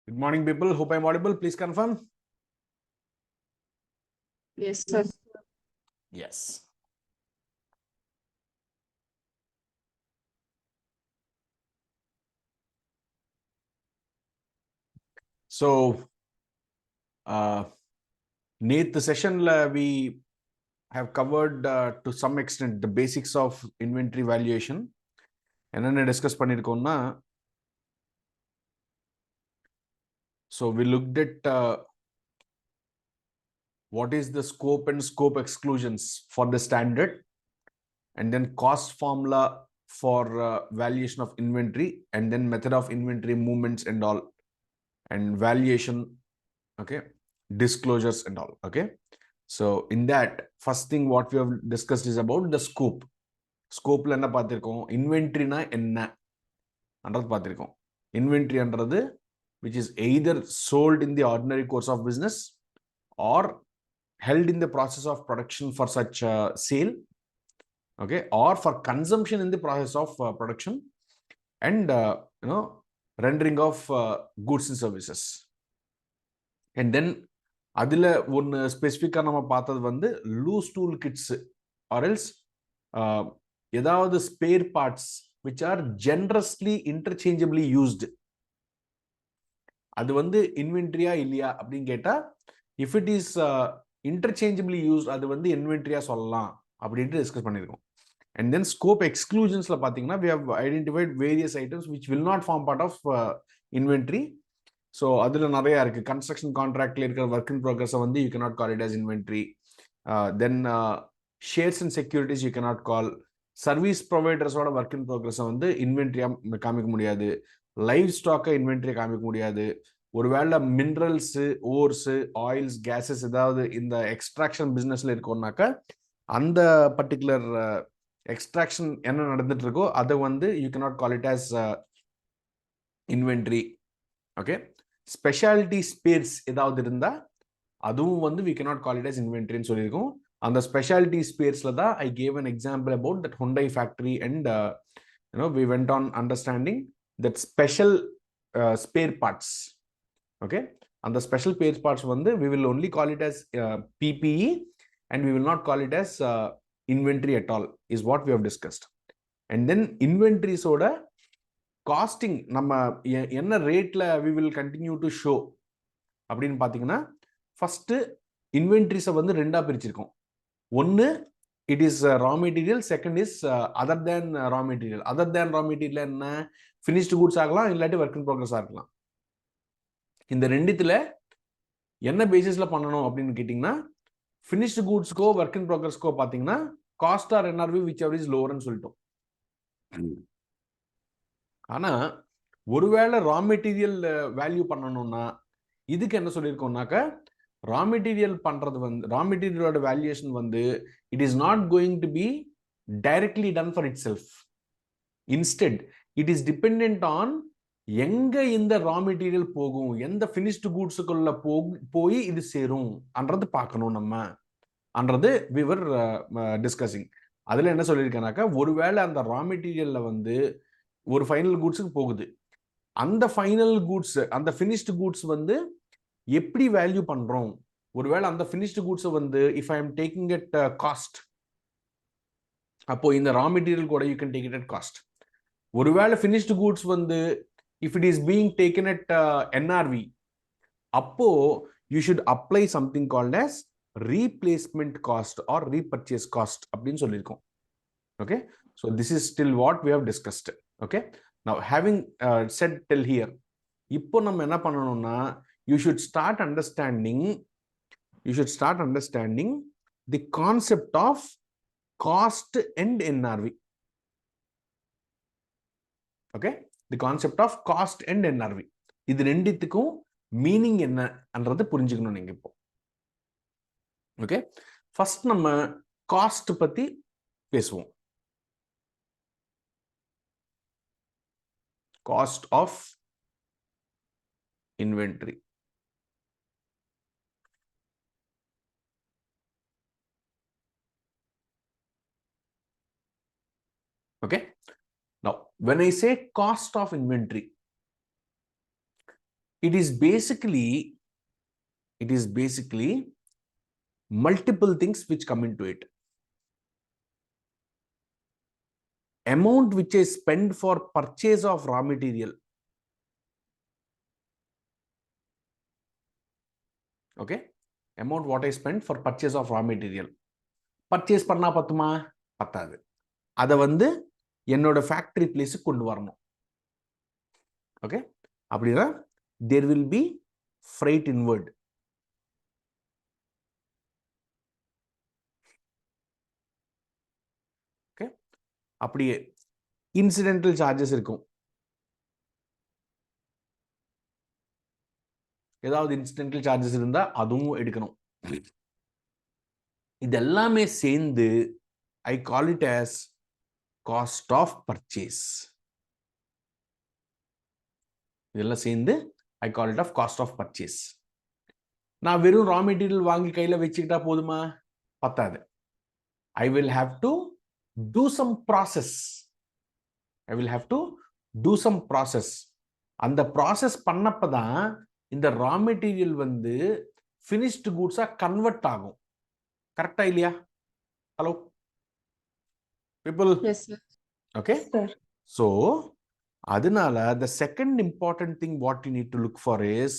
Good morning, people. Hope I'm audible. Please confirm. Yes, sir. Yes. So, the session we have covered to some extent the basics of inventory valuation. And then I discussed panirkonna. So we looked at what is the scope and scope exclusions for the standard, and then cost formula for valuation of inventory, and then method of inventory movements and all, and valuation, okay, disclosures and all, okay. So in that, first thing what we have discussed is about the scope. Scope la enna paathirukom, inventory na enna andradhu paathirukom. Inventory andradhu which is either sold in the ordinary course of business or held in the process of production for such sale, okay, or for consumption in the process of production, and rendering of goods and services. And then அதில் ஒன்று ஸ்பெசிஃபிக்காக நம்ம பார்த்தது வந்து loose tool kits or else ஏதாவது spare parts which are generously interchangeably used, அது வந்து இன்வென்ட்ரியா இல்லையா அப்படின்னு கேட்டால், if it is interchangeably used அது வந்து இன்வென்ட்ரியா சொல்லலாம் அப்படின்ட்டு டிஸ்கஸ் பண்ணியிருக்கோம். And then scope exclusions la pathina, we have identified various items which will not form part of inventory. So adula nariya irukku. Construction contract la irukra work in progress வந்து you cannot call it as inventory. Then shares and securities you cannot call. Service providers oda work in progress வந்து inventory காமிக்க முடியாது. Live stock inventory காமிக்க முடியாது. ஒருவேளை minerals, ores, oils, cases ஏதாவது இந்த extraction பிசினஸ்ல இருக்கோம்னாக்கா அந்த பர்டிகுலர் எக்ஸ்ட்ராக்ஷன் என்ன நடந்துட்டு இருக்கோ அதை வந்து you cannot call it as inventory, okay. Speciality spares ஏதாவது இருந்தா அதுவும் வந்து we cannot call it as இன்வென்ட்ரின்னு சொல்லியிருக்கோம். அந்த ஸ்பெஷாலிட்டி ஸ்பேர்ஸ்ல தான் I gave an example about that Hyundai factory and we went on understanding that special spare parts, okay. அந்த ஸ்பெஷல் ஸ்பேர் பார்ட்ஸ் வந்து we will only call it as PPE and we will not call it as inventory at all, is what we have discussed. And then inventories oda costing நம்ம என்ன ரேட்ல we will continue to show அப்படின்னு பார்த்தீங்கன்னா, first இன்வென்ட்ரிஸை வந்து ரெண்டா பிரிச்சிருக்கோம். ஒன்று it is raw material, second is other than raw material. Other than raw material என்ன, ஃபினிஷ்டு குட்ஸ் ஆகலாம், இல்லாட்டி ஒர்க் இன் ப்ரோக்ரஸ் இருக்கலாம். இந்த ரெண்டுத்துல என்ன பேசிஸ்ல பண்ணணும் அப்படின்னு கேட்டிங்கன்னா, finished goods go work in progress கோ பார்த்தீங்கன்னா cost or NRV whichever is லோவர்னு சொல்லிட்டோம். ஆனால் ஒருவேளை ரா மெட்டீரியல் வேல்யூ பண்ணணும்னா இதுக்கு என்ன சொல்லியிருக்கோம்னாக்க, ரா மெட்டீரியல் பண்ணுறது வந்து ரா மெட்டீரியலோட வேல்யூஷன் வந்து it is not going to be directly done for itself. Instead it is depend on எங்க இந்த ரா மெட்டீரியல் போகும், எந்த ஃபினிஷ்டு கூட்ஸுக்குள்ள போய் இது சேரும் அன்றது பார்க்கணும் நம்ம அன்றது we were discussing. அதுல என்ன சொல்லியிருக்கேனாக்கா, ஒருவேளை அந்த ரா மெட்டீரியல்ல வந்து ஒரு ஃபைனல் கூட்ஸுக்கு போகுது, அந்த ஃபைனல் கூட்ஸ் அந்த ஃபினிஷ்டு கூட்ஸ் வந்து எப்படி வேல்யூ பண்றோம், ஒருவேளை அந்த ஃபினிஷ்டு கூட்ஸை வந்து if I am taking it cost, அப்போ இந்த ரா மெட்டீரியல் கூட you can take it at cost. ஒருவேளை ஃபினிஷ்டு கூட்ஸ் வந்து if it is being taken at NRV, அப்போ you should apply something called as replacement cost or repurchase cost அப்படின்னு சொல்லியிருக்கோம். Okay, so this is still what we have discussed. Okay, now having said till here, இப்போ நம்ம என்ன பண்ணணும்னா, you should start understanding the concept of cost and NRV. Okay, the concept of cost and NRV, இது ரெண்டுத்துக்கும் meaning என்னன்றது புரிஞ்சுக்கணும் நீங்க இப்போ. ஓகே, ஃபர்ஸ்ட் நம்ம காஸ்ட் பத்தி பேசுவோம். Cost of inventory. Okay, now when I say cost of inventory, It is basically multiple things which come into it. Amount which I spend for purchase of raw material. Okay, amount what I spend for purchase of raw material. Purchase பண்ணா பத்துமா? பத்தாது. அதை வந்து என்னோட factory பிளேஸுக்கு கொண்டு வரணும். Okay, அப்படின்னா there will be freight inward. Okay, அப்படியே இன்சிடென்டல் சார்ஜஸ் இருக்கும். ஏதாவது இன்சிடென்டல் சார்ஜஸ் இருந்தா அதுவும் எடுக்கணும். இதெல்லாமே சேர்ந்து I call it as cost of purchase. இதெல்லாம் சேர்ந்து I call it of cost of purchase. நான் வெறும் raw material வாங்கி கையில வச்சுக்கிட்டா போதுமா? பத்தாது. I will have to do some process. அந்த ப்ராசஸ் பண்ணப்பதான் இந்த raw material வந்து finished goods கன்வெர்ட் ஆகும். கரெக்டா இல்லையா? Hello people? Yes, sir. Okay, Sir. so adinala the second important thing what you need to look for is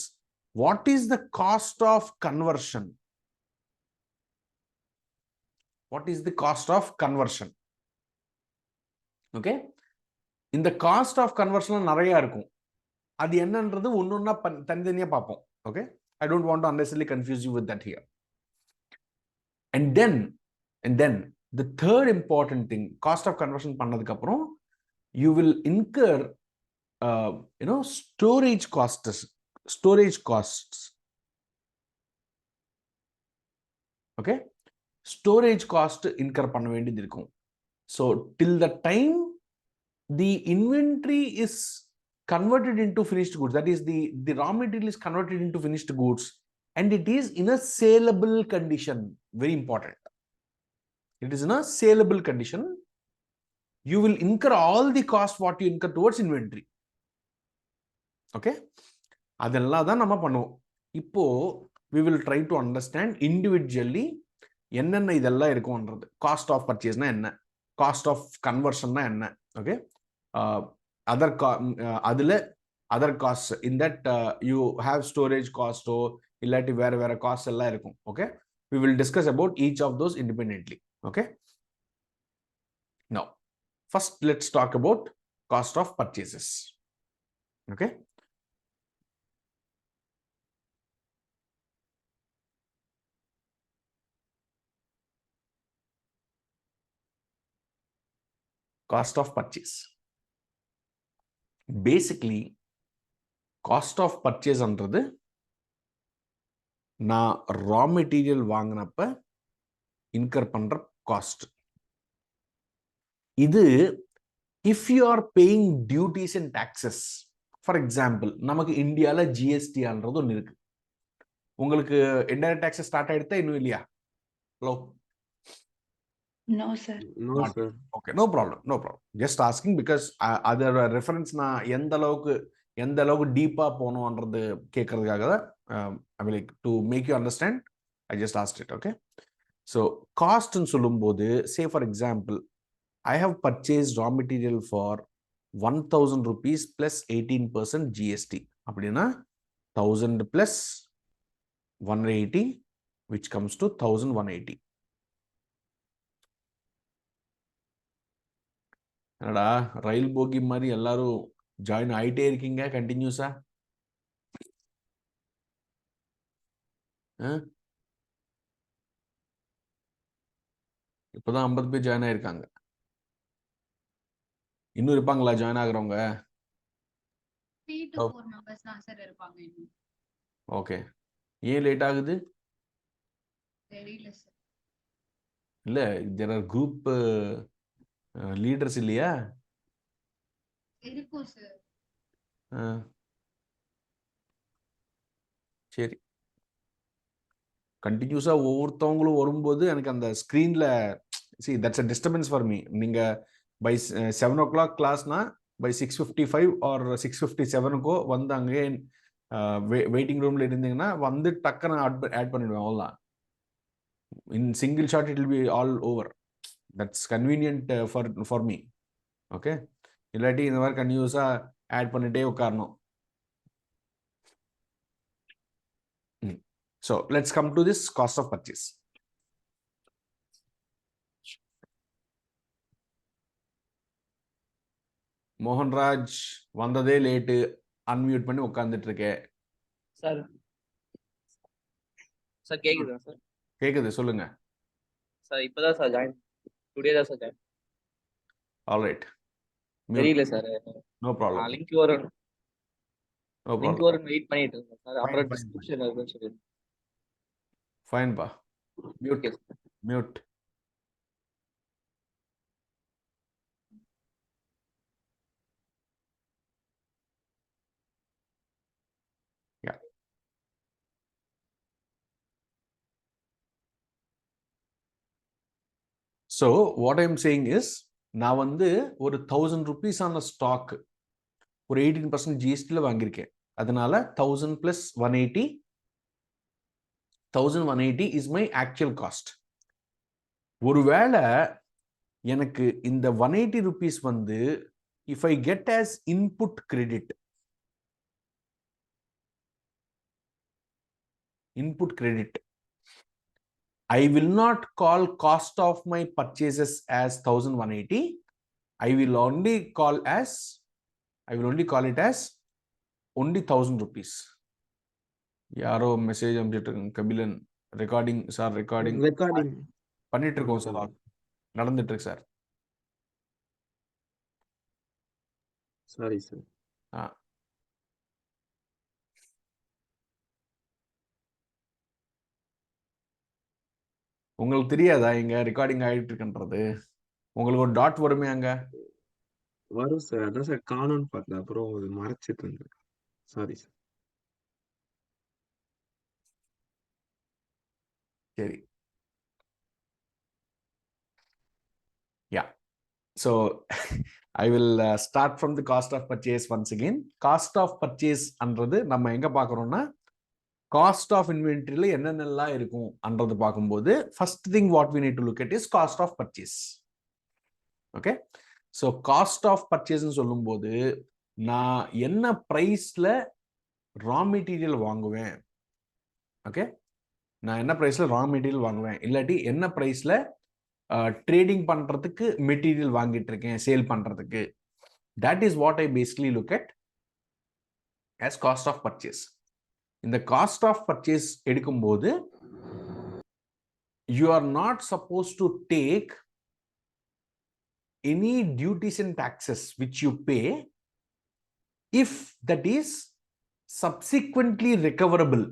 what is the cost of conversion. What is the cost of conversion? Okay, in the cost of conversion நிறைய இருக்கும். அது என்னன்றது ஒன்னொன்னா தனித்தனியா பார்ப்போம். Okay, I don't want to unnecessarily confuse you with that here. And then the third important thing, cost of conversion பண்ணதுக்கு அப்புறம் you will incur storage costs. Okay, storage cost incur பண்ண வேண்டியது இருக்கும். So till the time the inventory is converted into finished goods, that is the raw material is converted into finished goods and it is in a saleable condition, very important, it is in a saleable condition, you will incur all the cost what you incur towards inventory. Okay, அதெல்லாம் தான் நம்ம பண்ணுவோம். இப்போ we will try to understand individually என்னென்ன இதெல்லாம் இருக்கும்ன்றது. Cost of பர்ச்சேஸ்னா என்ன, cost of கன்வர்ஷன்னா என்ன. Okay, other cost in that you have storage காஸ்டோ இல்லாட்டி வேற காஸ்ட் எல்லாம் இருக்கும். Okay, we will discuss about each of those independently. Okay, now first let's talk about cost of purchases. Okay, cost of purchase. Basically, cost of purchase என்றது நான் raw material வாங்கினப்ப in her பண்ற cost. இது if you are paying duties and taxes. For example, நமக்கு இந்தியாவில் ஜிஎஸ்டின்றது ஒன்று இருக்கு. உங்களுக்கு indirect taxes start ஆயிடுதா இன்னும் இல்லையா? Hello? No, sir. No, sir. Okay, no problem. Just asking because other reference நான் எந்த அளவுக்கு டீப்பா போனோம்ன்றது கேட்கறதுக்காக தான். I mean, like, to make you understand, I just asked it. Okay, so cost ன்னு சொல்லும்போது, say for example, I have purchased raw material for 1000 rupees plus 18% GST. அப்படின்னா 1000 plus 180 which comes to 1180. என்னடா ரயில் போகி மாதிரி எல்லாரும் ஜாயின் ஆயிட்டே இருக்கீங்க கண்டினியூஸா? இப்பதான் 50 பேர் ஜாயின் ஆயிருக்காங்க. இன்னும் இருப்பாங்களா ஜாயின் ஆகுறவங்க? ஓகே, ஏன் லேட் ஆகுது? இல்ல, there are group லீடர்ஸ் இல்லையா? சரி, கண்டினியூஸா ஒவ்வொருத்தவங்களும் வரும்போது எனக்கு அந்த ஸ்கிரீன்ல see that's a disturbance for me. நீங்க by 7 o'clock கிளாஸ்னா by 6:55 or 6:57 வந்து அங்கே வெயிட்டிங் ரூம்ல இருந்தீங்கன்னா வந்து டக்குன்னு ஆட் பண்ணிடுவேன், அவ்வளோதான். In single shot it will be all over. That's convenient for me. Okay, இல்லாட்டி இந்த மாதிரி கன்யூஸா ஆட் பண்ணிட்டே உட்காரணும். So let's come to this cost of purchase. Mohanraj வந்ததே லேட்டு, அன்மியூட் பண்ணி உட்கார்ந்துட்டு இருக்கேன். சார் சார் கேக்குதா சார்? கேக்குது, சொல்லுங்க. சார் இப்பதான் சார் ஜாயின், டுடே தான் சார் ஜாயின். ஆல்ரைட், தெரியல சார். No problem. லிங்க் வரும், நோ லிங்க் ப்ராப்ளம். வரும் வெயிட் பண்ணிட்டு இருக்கேன் சார். அப்புறம் டிஸ்கிரிப்ஷன் இருக்குன்னு சொல்லி. ஃபைன் பா. Mute okay sir. Mute. Yeah. So what I'm saying is, நான் வந்து ஒரு 1000 rupees ஆன ஸ்டாக் ஒரு 18% ஜிஎஸ்டில வாங்கியிருக்கேன். அதனால 1000 plus 180, 1180 is my actual cost. ஒருவேளை எனக்கு இந்த 180 rupees வந்து if I get as input credit, I will not call cost of my purchases as 1180. I will only call it as only 1000 rupees. யாரோ message அனுப்பிச்சிட்டு இருக்காங்க. கபிலன், ரெக்கார்டிங் சார், ரெக்கார்டிங் பண்ணிட்டு இருக்கோம் sir, நடந்துட்டு இருக்கு சார். Sorry sir. உங்களுக்கு தெரியாதா இங்க ரெக்கார்டிங் ஆயிட்டு இருக்குன்றது? உங்களுக்கு ஒரு டாட் வருமே அங்க. வரும் சார், அதான் சார் காணும்னு பார்த்தேன், அப்புறம் அது மறைச்சிட்டு இருந்தேன். Sorry sir. சரி, yeah. So I will start from the cost of purchase once again. Cost of purchase அன்றது நம்ம எங்க பார்க்கறோம்னா, காஸ்ட் ஆஃப் இன்வென்ட்ரியில என்னென்னலாம் இருக்கும் அன்றது பார்க்கும்போது first thing what we need to look at is cost of purchase. Okay, so cost of பர்ச்சேஸ்ன்னு சொல்லும்போது நான் என்ன பிரைஸ்ல ரா மெட்டீரியல் வாங்குவேன், ஓகே, நான் என்ன பிரைஸ்ல ரா மெட்டீரியல் வாங்குவேன், இல்லாட்டி என்ன பிரைஸ்ல ட்ரேடிங் பண்றதுக்கு மெட்டீரியல் வாங்கிட்டு இருக்கேன் சேல் பண்றதுக்கு, that is what I basically look at as cost of purchase. இந்த காஸ்ட் ஆஃப் பர்ச்சேஸ் எடுக்கும்போது you are not supposed to take any duties and taxes which you pay if that is subsequently recoverable.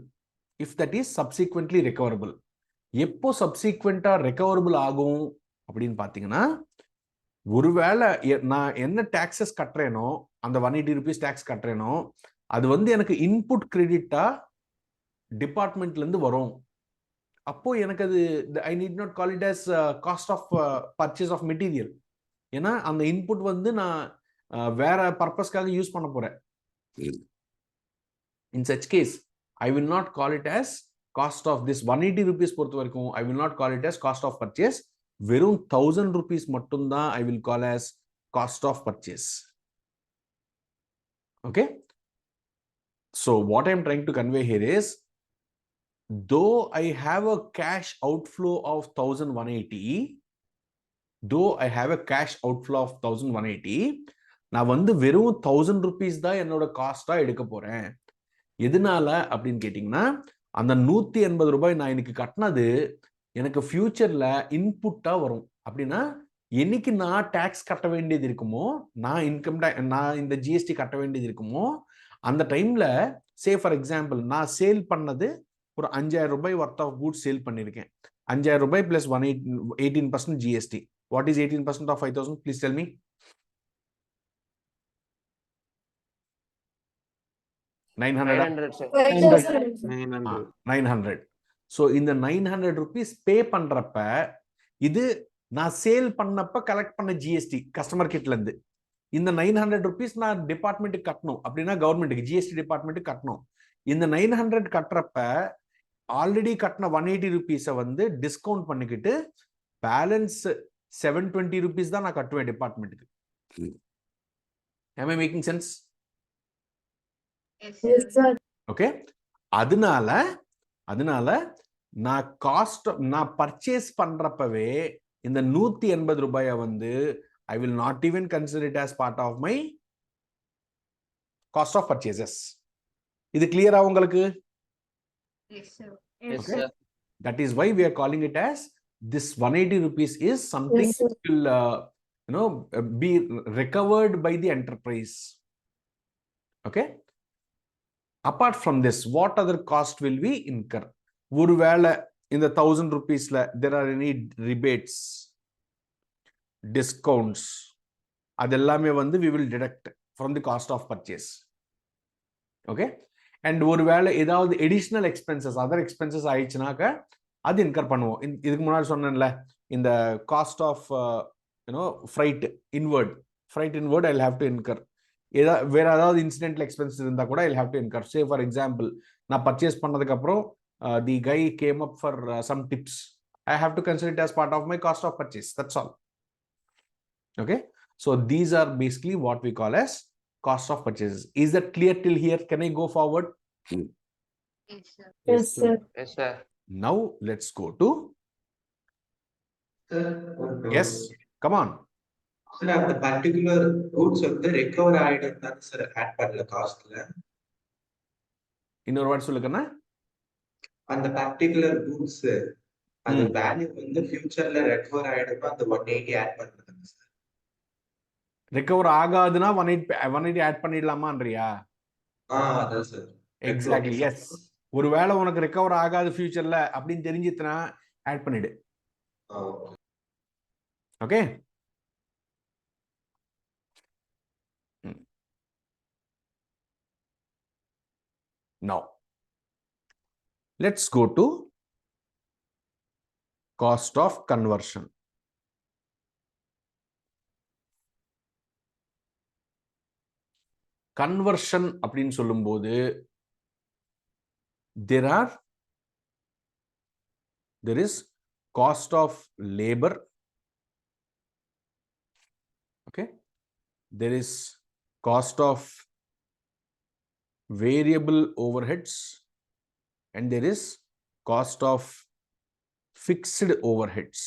எப்போ சப்சீக்வெண்டா recoverable ஆகும் அப்படின்னு பாத்தீங்கன்னா, ஒருவேளை நான் என்ன taxes கட்டுறேனோ, அந்த 180 rupees டாக்ஸ் கட்டுறேனோ, அது வந்து எனக்கு இன்புட் கிரெடிட்டா டிபார்ட்மெண்ட்ல இருந்து வரும். அப்போ எனக்கு அது I need not call it as cost of purchase of material. ஏன்னா அந்த இன்புட் வந்து நான் வேற பர்பஸ்க்காக யூஸ் பண்ண போறேன். In such case I will not call it as cost of this 180 rupees பொறுத்த வரைக்கும் I will not call it as cost of purchase. வெறும் 1000 rupees மட்டும்தான் I will call as cost of purchase. Okay, so what I am trying to convey here is, though I have a cash outflow of 1180, நான் வந்து வெறும் 1000 rupees தான் என்னோட காஸ்டா எடுக்க போறேன். எதனால அப்படின்னு கேட்டீங்கன்னா, அந்த 180 ரூபாய் நான் இன்னைக்கு கட்டினது எனக்கு ஃபியூச்சர்ல இன்புட்டா வரும். அப்படின்னா என்னைக்கு நான் டாக்ஸ் கட்ட வேண்டியது இருக்குமோ, நான் இந்த ஜிஎஸ்டி கட்ட வேண்டியது இருக்குமோ, அந்த டைம்ல சே ஃபார் எக்ஸாம்பிள் நான் சேல் பண்ணது ஒரு 5000 ரூபாய் ஒர்த் ஆஃப் கூட்ஸ் சேல் பண்ணிருக்கேன். 5000 ரூபாய் plus 18% GST. What is 18% of 5000? Please tell me. 900. So இந்த 900 rupees பே பண்றப்ப இது நான் சேல் பண்ணப்ப கலெக்ட் பண்ண ஜிஎஸ்டி கஸ்டமர் கிட்ட இருந்து. இந்த 900 rupees நான் டிபார்ட்மெண்ட்டுக்கு கட்டணும், அப்படின்னா கவர்மெண்ட்டுக்கு ஜிஎஸ்டி டிபார்ட்மெண்ட்டுக்கு கட்டணும். இந்த 900 கட்டுறப்ப ஆல்ரெடி கட்டின 180 rupees வந்து டிஸ்கவுண்ட் பண்ணிக்கிட்டு பேலன்ஸ் 720 rupees தான் நான் கட்டுவேன் டிபார்ட்மெண்ட்டுக்கு. Am I making sense? Yes, sir. Okay, அதனால நான் காஸ்ட் நான் பர்ச்சேஸ் பண்றப்பவே இந்த 180 ரூபாயை வந்து I will not even consider it as part of my cost of purchases. இது கிளியரா உங்களுக்கு? Yes, sir. Yes, Okay. sir. That is why we are calling it as this 180 rupees is something Yes, sir. which will be recovered by the enterprise. Okay. Apart from this, what other cost will we incur? ஒருவேளை இந்த 1000 rupeesல there are any rebates, discounts, அதெல்லாமே வந்து we will deduct from the cost of purchase. Okay. And ஒருவேளை ஏதாவது additional expenses, other expenses ஆயிடுச்சுனாக்க அது in her பண்ணுவோம். இதுக்கு முன்னாடி சொன்னேன்ல, இந்த cost of freight inward I'll have to incur. வேற ஏதாவது இன்சிடென்டல் எக்ஸ்பென்ஸ் இருந்தா கூட I'll have to incur. Say for example, நான் பர்ச்சேஸ் பண்ணதுக்கு அப்புறம் the guy came up for some tips. I have to consider it as part of my cost of purchase. That's all. Okay. So these are basically what we call as cost of purchases. Is that clear till here? Can I go forward? Yes, sir. Yes, sir. Yes, sir. Now let's go to, yes, come on. Sir, அந்த particular goods வந்து recover ஆயிடும்தான் sir add பண்ணல காஸ்ட்ல. இன்னொரு வார்த்தை சொல்லுங்கண்ணா. அந்த particular goods அது value வந்து ஃபியூச்சர்ல ரெக்கவர் ஆயிடுமா அந்த 180 ஆட் பண்றதுங்க சார். ரெக்கவர் ஆகாதுன்னா 180 ஆட் பண்ணிடலாமான்றியா? அதான் சார். Exactly, S. ஒருவேளை உனக்கு ரெக்கவர் ஆகாது ஃபியூச்சர்ல அப்படின்னு தெரிஞ்சிச்சுனா ஆட் பண்ணிடு. Okay. Now let's go to cost of conversion. Conversion அப்படின்னு சொல்லும்போது there is cost of labor. Okay. There is cost of variable overheads and there is cost of fixed overheads.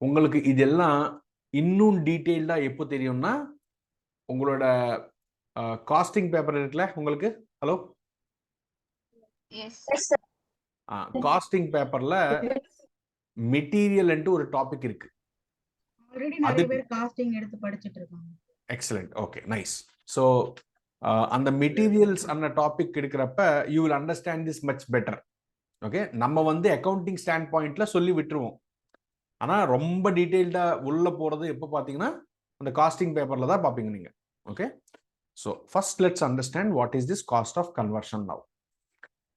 உங்களுக்கு இதெல்லாம் இன்னும் டீடைல்டா எப்போ தெரியும்னா உங்களோட காஸ்டிங் பேப்பர் இருக்குல்ல உங்களுக்கு. ஹலோ. Yes, sir. காஸ்டிங் பேப்பர்ல மெட்டீரியல் ஒரு டாபிக் இருக்கு. ஆல்ரெடி நிறைய பேர் காஸ்டிங் எடுத்து படிச்சிட்டு இருக்காங்க. எக்ஸலென்ட். Okay, nice. ஸோ அந்த மெட்டீரியல்ஸ் அந்த டாபிக் எடுக்கிறப்ப you will understand this much better. Okay. நம்ம வந்து அக்கௌண்டிங் ஸ்டாண்ட் பாயிண்ட்ல சொல்லி விட்டுருவோம். ஆனா ரொம்ப டீடைல்டா உள்ள போறது எப்போ பாத்தீங்கன்னா அந்த காஸ்டிங் பேப்பர்ல தான் பாப்பீங்க நீங்க. Okay. So first let's understand what is this cost of conversion now.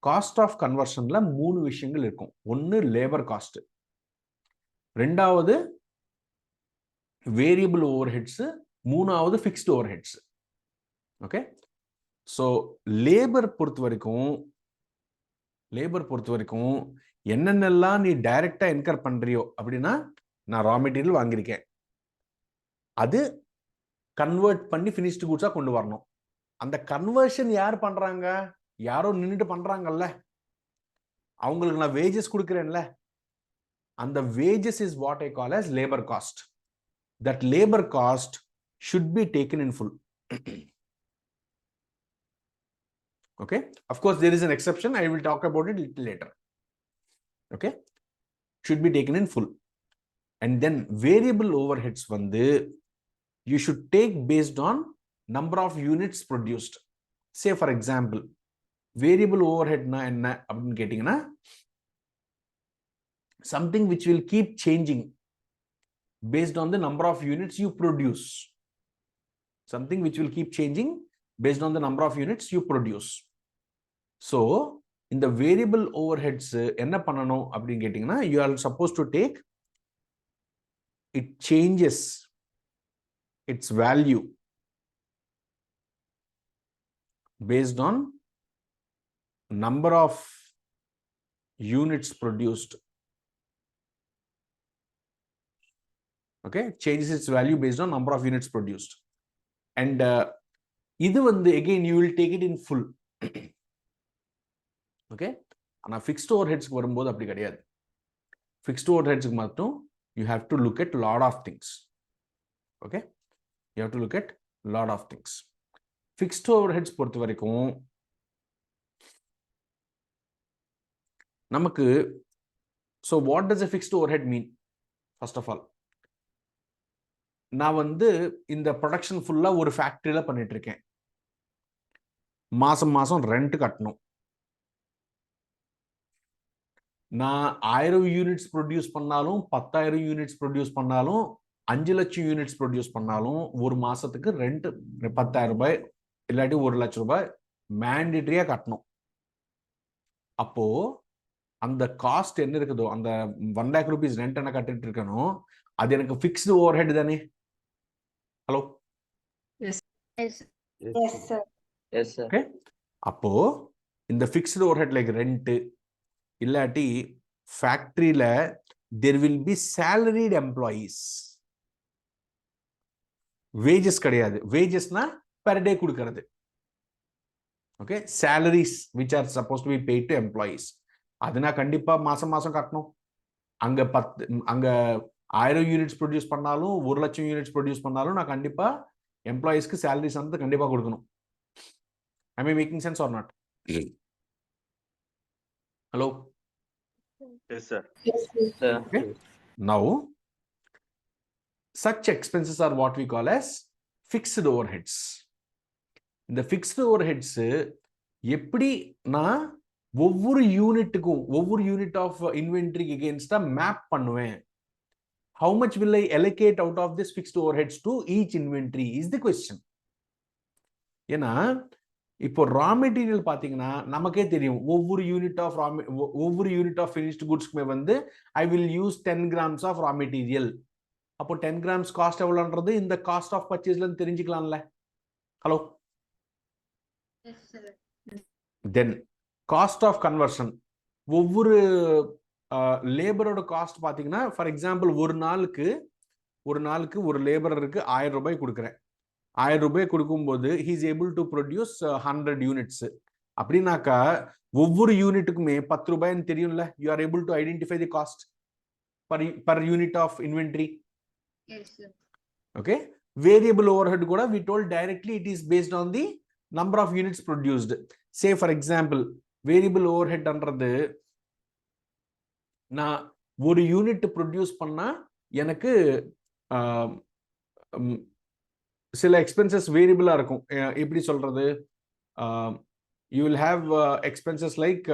Cost of கன்வர்ஷன்ல 3 விஷயங்கள் இருக்கும். ஒன்னு லேபர் காஸ்ட், ரெண்டாவது வேரியபிள் ஓவர்ஹெட்ஸ், மூணாவது fixed overheads. Okay. So labour பொறுத்த வரைக்கும் என்னென்னலாம் நீ டைரக்டா இன்கர் பண்றியோ அப்படின்னா, நான் ரா மெட்டீரியல் வாங்கியிருக்கேன், அது கன்வெர்ட் பண்ணி ஃபினிஷ்டு குட்ஸா கொண்டு வரணும். அந்த கன்வர்ஷன் யார் பண்றாங்க? யாரோ நின்றுட்டு பண்றாங்கல்ல, அவங்களுக்கு நான் வேஜஸ் கொடுக்குறேன்ல, அந்த wages is what I call as labor cost. That labor cost should be taken in full. Okay. Of course, there is an exception. I will talk about it little later. Okay. Should be taken in full. And then variable overheads வந்து you should take based on number of units produced. Say for example, variable overhead na enna அப்படினு கேட்டிங்கனா, something which will keep changing based on the number of units you produce. Something which will keep changing based on the number of units you produce. So in the variable overheads enna பண்ணனும் அப்படினு கேட்டிங்கனா, you are supposed to take it changes its value based on number of units produced. Okay, changes its value based on number of units produced. And இது வந்து again you will take it in full. Okay, ஆனா fixed overheadsக்கு வரும்போது அப்படி கிடையாது. Fixed overheadsக்கு மட்டும் you have to look at lot of things. Okay, you have to look at lot of things. Fixed overheads பொறுத்த வரைக்கும் நமக்கு so what does a fixed overhead mean? First of all, நான் வந்து இந்த ப்ரொடக்ஷன் ஃபுல்லா ஒரு ஃபேக்டரியில பண்ணிட்டு இருக்கேன். மாசம் மாசம் ரெண்ட் கட்டணும். நான் 1000 யூனிட்ஸ் ப்ரொடியூஸ் பண்ணாலும் 10,000 யூனிட்ஸ் ப்ரொடியூஸ் பண்ணாலும் 5 லட்சம் யூனிட்ஸ் ப்ரொடியூஸ் பண்ணாலும் ஒரு மாசத்துக்கு ரெண்ட் 10,000 ரூபாய் இல்லாட்டி 1 லட்சம் ரூபாய் மேண்டேட்டரியா கட்டணும். அப்போ அந்த காஸ்ட் என்ன இருக்குதோ, அந்த 1 lakh rupees ரெண்ட் என்ன கட்டிட்டு இருக்கணும், அது எனக்கு ஃபிக்ஸ்டு ஓவர் ஹெட் தானே? Hello, Yes. Yes, sir. Yes, sir. Okay. அப்போ இந்த fixed over head like rent இல்லாட்டி ஃபேக்டரியில there will be salaried employees. Wages கிடையாது. வேஜஸ்னா பெர் டே கொடுக்கறது. Okay, salaries which are supposed to be paid to employees. அதுனா கண்டிப்பா மாசம் மாசம் கட்டணும். அங்க 1000 யூனிட்ஸ் ப்ரொடியூஸ் பண்ணாலும் 1 லட்சம் யூனிட்ஸ் ப்ரொடியூஸ் பண்ணாலும் நான் கண்டிப்பா எம்ப்ளாயிஸ்க்கு சேலரிஸ் வந்து கண்டிப்பா கொடுக்கணும். Am I making sense or not? Hello? Yes, sir. Sir. Okay. Now, such expenses are what we call as fixed overheads. இந்த fixed overheads எப்படி நான் ஒவ்வொரு யூனிட்டுக்கும் ஒவ்வொரு யூனிட் ஆஃப் இன்வென்டரி அகேன்ஸ்டா மேப் பண்ணுவேன். How much will I allocate out of this fixed overheads to each inventory is the question. ஏன்னா இப்போ raw material பாத்தீங்கன்னா நமக்கே தெரியும், ஒவ்வொரு யூனிட் ஆஃப் ஃபினிஷ்ட் குட்ஸ்க்குமே வந்து I will use 10 grams of raw material. அப்போ 10 grams காஸ்ட் எவ்வளோன்றது இந்த காஸ்ட் ஆஃப் பர்ச்சேஸ்ல இருந்து தெரிஞ்சுக்கலாம்ல. Hello, Yes, sir. Then cost of conversion, ஒவ்வொரு லேபரோட காஸ்ட் பாத்தீங்கன்னா, ஃபார் எக்ஸாம்பிள் ஒரு நாளுக்கு ஒரு லேபருக்கு 1000 ரூபாய் கொடுக்குறேன். 1000 ரூபாய் கொடுக்கும்போது he is able to produce 100 units. அப்படின்னாக்கா ஒவ்வொரு யூனிட்டுக்குமே 10 ரூபாய்ன்னு தெரியும்ல. you are able to identify the cost per unit of inventory. Yes, sir. Okay, variable overhead கூட we told directly it is based on the number of units produced. Say for example, variable overhead ன்றது நான் ஒரு unit produce பண்ணா எனக்கு சில expenses வேரியபிளா இருக்கும். எப்படி சொல்றது, you will have expenses like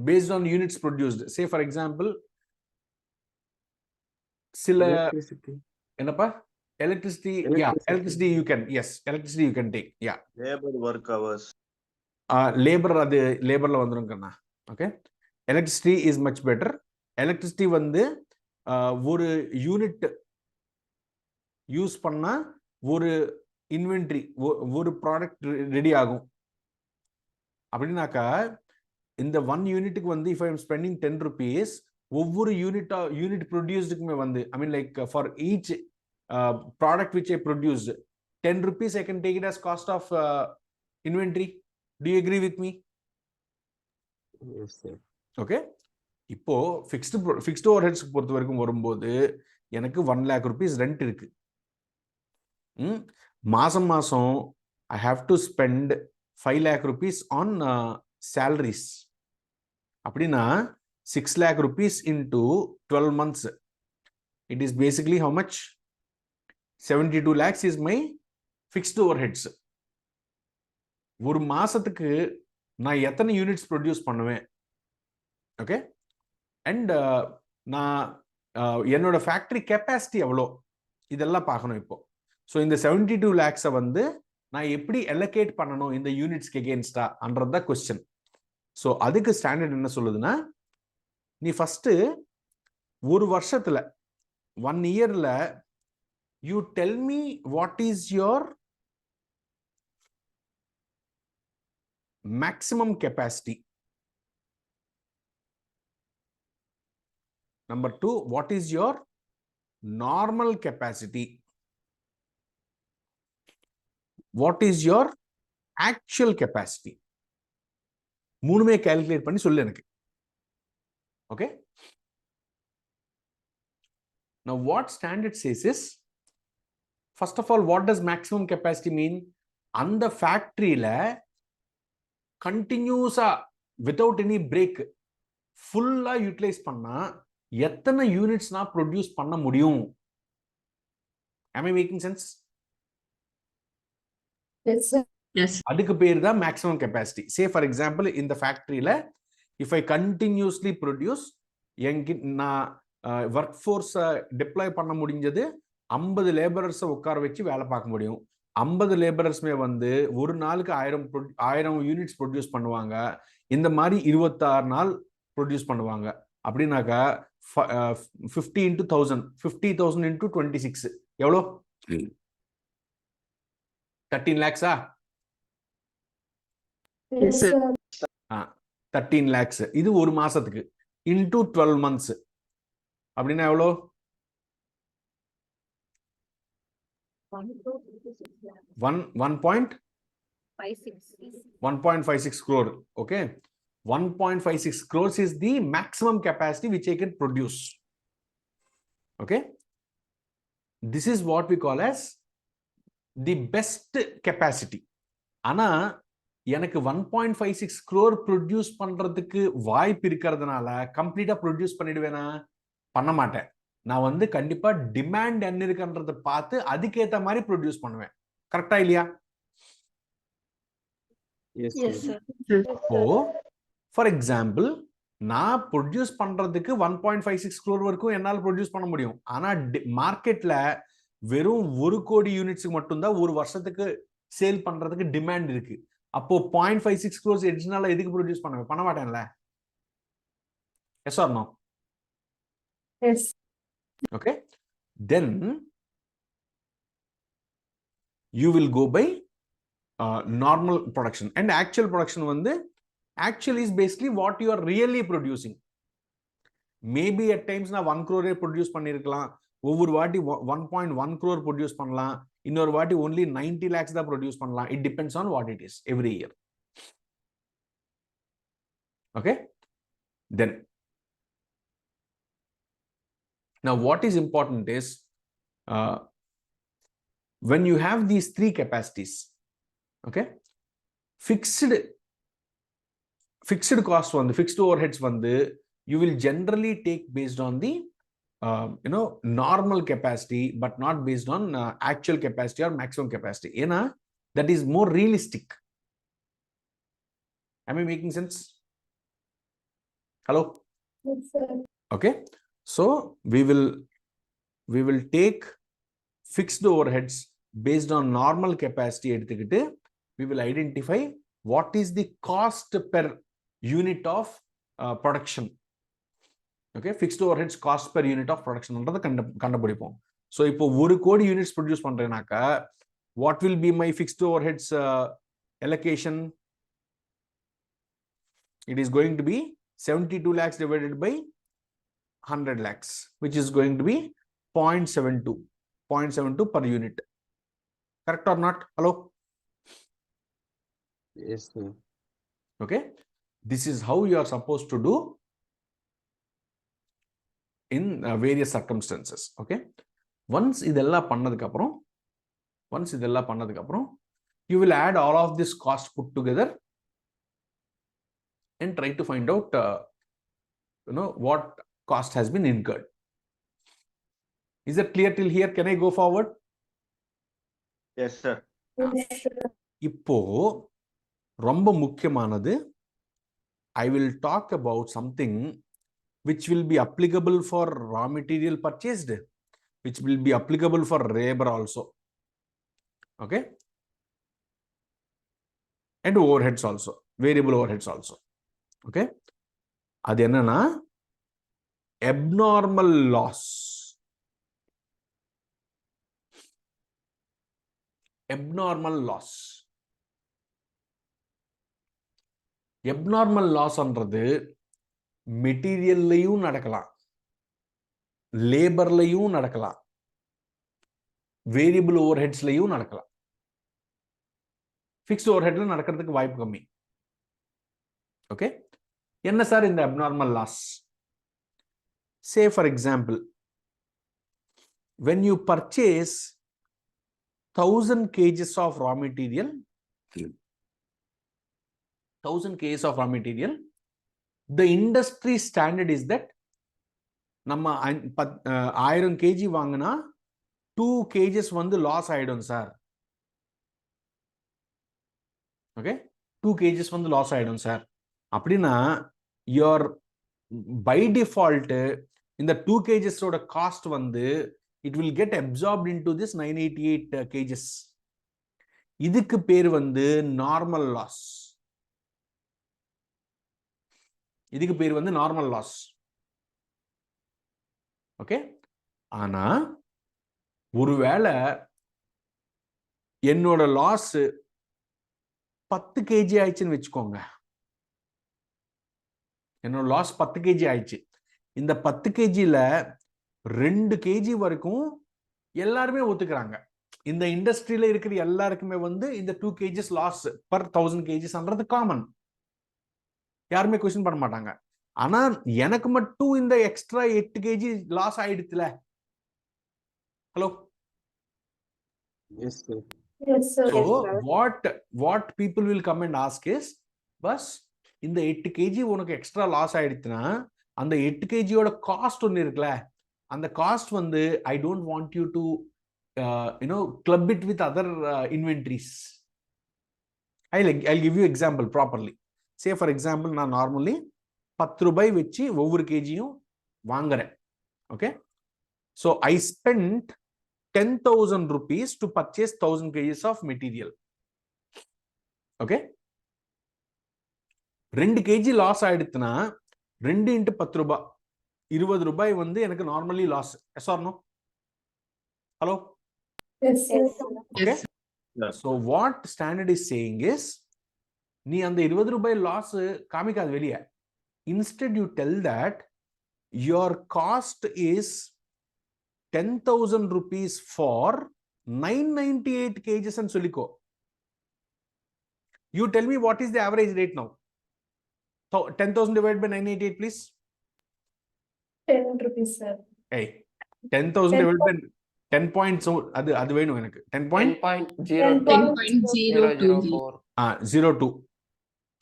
based on units produced. Say for example, சில Electricity. என்னப்பா electricity, yeah, electricity you can, yes, electricity you can take, yeah. Labor work hours. Labour, அது லேபர்ல வந்துருங்கண்ணா. Okay, electricity is much better. Electricity வந்து ஒரு unit use பண்ணா ஒரு inventory ஒரு ப்ராடக்ட் ரெடி ஆகும். அப்படின்னாக்கா இந்த 1 யூனிட்டுக்கு வந்து if I am spending 10 rupees, ஒவ்வொரு யூனிட் ப்ரொடியூஸ்டுக்குமே வந்து I mean like for each product which I produced 10 rupees I can take it as cost of inventory. Do you agree with me? Yes, sir. Okay, இப்போ fixed overheads பொறுத்த வரைக்கும் வரும்போது எனக்கு 1 lakh rupees rent இருக்கு. மாசம் மாசம் I have to spend 5 lakh rupees on salaries. அப்படின்னா 6 lakh rupees into 12 months. It is basically how much? 72 lakhs is my fixed overheads. ஒரு மாசத்துக்கு நான் எத்தனை யூனிட்ஸ் ப்ரொடியூஸ் பண்ணுவேன்? ஓகே, அண்ட் நான் என்னோட ஃபேக்டரி கெப்பாசிட்டி எவ்வளோ, இதெல்லாம் பார்க்கணும் இப்போ. ஸோ இந்த 72 lakhs வந்து நான் எப்படி allocate பண்ணணும் இந்த யூனிட்ஸ்க்கு எகேன்ஸ்டா அன்றது தான் கொஸ்டின். ஸோ அதுக்கு ஸ்டாண்டர்ட் என்ன சொல்லுதுன்னா, நீ ஃபர்ஸ்ட் ஒரு வருஷத்துல 1 yearல you tell me what is your maximum capacity. Number 2, what is your normal capacity? What is your actual capacity? மூணுமே calculate பண்ணி சொல்லு எனக்கு. Okay? Now what standard says is, first of all, what does maximum capacity mean? அந்த ஃபேக்டரியில கண்டினியூஸா without any break ஃபுல்லா utilise பண்ணா எத்தனை யூனிட்ஸ்னா ப்ரொடியூஸ் பண்ண முடியும்? Am I making sense? Yes, sir. Yes. அதுக்கு பேர் தான் maximum capacity. Say for example, இந்த ஃபேக்டரியில இஃப் ஐ கண்டினியூஸ்லி ப்ரொடியூஸ், நான் ஒர்க் ஃபோர்ஸை டிப்ளாய் பண்ண முடிஞ்சது 50 லேபரர்ஸை உட்கார வச்சு வேலை பார்க்க முடியும். 50 லேபரர்ஸ்மே வந்து ஒரு நாளுக்கு 1000 யூனிட்ஸ் ப்ரொடியூஸ் பண்ணுவாங்க. இந்த மாதிரி 26 நாள் ப்ரொடியூஸ் பண்ணுவாங்க. அப்படின்னாக்கா 50 into 1000, 50,000 into 26 எவ்வளோ? 13 lakhs-ஆ? Yes, sir. 13 lakhs. இது ஒரு மாசத்துக்கு into 12 months அப்படின்னா எவ்வளோ? 1.56 crore. Okay, 1.56 crores is the maximum capacity which I can produce. Okay, this is what we call as the best capacity. ஆனா எனக்கு 1.56 crore ப்ரொடியூஸ் பண்றதுக்கு வாய்ப்பு இருக்கிறதுனால கம்ப்ளீட்டா ப்ரொடியூஸ் பண்ணிடுவேனா? பண்ண மாட்டேன். நான் வந்து கண்டிப்பா டிமாண்ட் என்ன இருக்குன்றத பார்த்து அதுக்கேத்த மாதிரி ப்ரொடியூஸ் பண்ணுவேன். கரெக்டா இல்லையா? Yes, Yes, sir. sir. Oh, for example, நான் ப்ரொடியூஸ் பண்றதுக்கு 1.56 crore வரைக்கும் என்னால் ப்ரொடியூஸ் பண்ண முடியும். ஆனா மார்க்கெட்ல வெறும் 1 கோடி யூனிட்ஸ்க்கு மட்டும்தான் ஒரு வருஷத்துக்கு சேல் பண்றதுக்கு டிமாண்ட் இருக்கு. அப்போ 0.56 crores எடிஷனலா எதுக்கு ப்ரொடியூஸ் பண்ண மாட்டேன்ல? Yes or no? Yes. Okay, then you will go by normal production. And actual production வந்து actual is basically what you are really producing. Maybe at times நான் 1 crore ப்ரொடியூஸ் பண்ணிருக்கலாம், ஒவ்வொரு வாட்டி 1.1 crore ப்ரொடியூஸ் பண்ணலாம், இன்னொரு வாட்டி only 90 lakhs தான் produce பண்ணலாம். It depends on what it is every year. Okay, then now what is important is when you have these 3 capacities, okay, fixed cost வந்து, fixed overheads வந்து you will generally take based on the normal capacity, but not based on actual capacity or maximum capacity. ஏன்னா that is more realistic. Am I making sense? Hello? Yes, sir. Okay, so we will take fixed overheads based on normal capacity எடுத்துக்கிட்டு we will identify what is the cost per unit of production. Okay, fixed overheads cost per unit of production ன்றத கண்டுபிடிப்போம். So இப்போ 1 crore units produce பண்றேனாக்கா what will be my fixed overheads allocation? It is going to be 72 lakhs divided by 100 lakhs, which is going to be 0.72 per unit. Correct or not? Hello? Yes, sir. Okay, this is how you are supposed to do in various circumstances. Okay, once இதெல்லாம் பண்ணதுக்கு அப்புறம் you will add all of this cost put together and try to find out what cost has been incurred. Is it clear till here? Can I go forward? Yes, sir. Yes, sir. இப்போ ரொம்ப முக்கியமானது, I will talk about something which will be applicable for raw material purchased, which will be applicable for labor also. Okay, and overheads also, variable overheads also. Okay, அது என்னன்னா abnormal loss. Abnormal loss. Abnormal loss ஆன்றது மெட்டீரியல்லையும் நடக்கலாம், லேபர்லையும் நடக்கலாம், variable over ஹெட்ஸ்லையும் நடக்கலாம். Fixed over ஹெட்ல நடக்கிறதுக்கு வாய்ப்பு கம்மி. Okay, என்ன sir இந்த abnormal loss? Say for example, when you purchase 1000 kgs of raw material, 1000 kgs of raw material, the industry standard is that நம்ம 1000 kg வாங்கினா 2 kgs வந்து லாஸ் ஆயிடும் சார். ஓகே, 2 kgs வந்து லாஸ் ஆயிடும் சார் அப்படின்னா, your by default இந்த 2 kgs ஓட cost வந்து it will get absorbed into this 988 kgs. இதுக்கு பேர் வந்து நார்மல் லாஸ். இதுக்கு பேர் வந்து நார்மல் லாஸ். ஓகே, ஆனா ஒருவேளை என்னோட லாஸ் 10 kg ஆயிடுச்சுன்னு வச்சுக்கோங்க. என்னோட லாஸ் 10 kg ஆயிடுச்சு. இந்த 10 kgல 2 kg வரைக்கும் எல்லாருமே ஒத்துக்கிறாங்க. இந்த இண்டஸ்ட்ரியில இருக்கிற எல்லாருக்குமே வந்து இந்த 2 kgs லாஸ் per 1000 kgsன்றது காமன். யாருமே क्वेश्चन பண்ண மாட்டாங்க. ஆனா எனக்கு மட்டும் இந்த எக்ஸ்ட்ரா 8 kg லாஸ் ஆயிடுச்சுல. Hello. Yes, sir. Yes, sir. So what people will come and ask is, bus இந்த 8 kg உனக்கு எக்ஸ்ட்ரா லாஸ் ஆயிடுச்சுன்னா அந்த 8 kg ஓட காஸ்ட் ஒன்று இருக்குல்ல, அந்த காஸ்ட் வந்து I don't want you to club it with other inventories. I'll give you example properly. Say for example, நான் நார்மலி 10 ரூபாய் வச்சு ஒவ்வொரு கேஜியும் வாங்குறேன். Okay, so I spent 10,000 rupees to purchase 1000 kgs of material. Okay, 2 kg loss ஆயிடுச்சுன்னா 2 into 10 ரூபாய் 20 ரூபாய் வந்து எனக்கு normally loss. Yes or no? Hello. Yes, sir. Okay, Yes. so what standard is saying is, நீ அந்த 20 ரூபாய் லாஸ் காமிக்காது வெளியே. Instead you tell that your cost is 10,000 rupees for 998 kgs and சொல்லிக்கோ. You tell me what is the average rate now. So 10,000 divided by 988 please. 10 rupees, sir. Hey, 10,000 divided by 10 points. அது வேணும் எனக்கு. 10.02.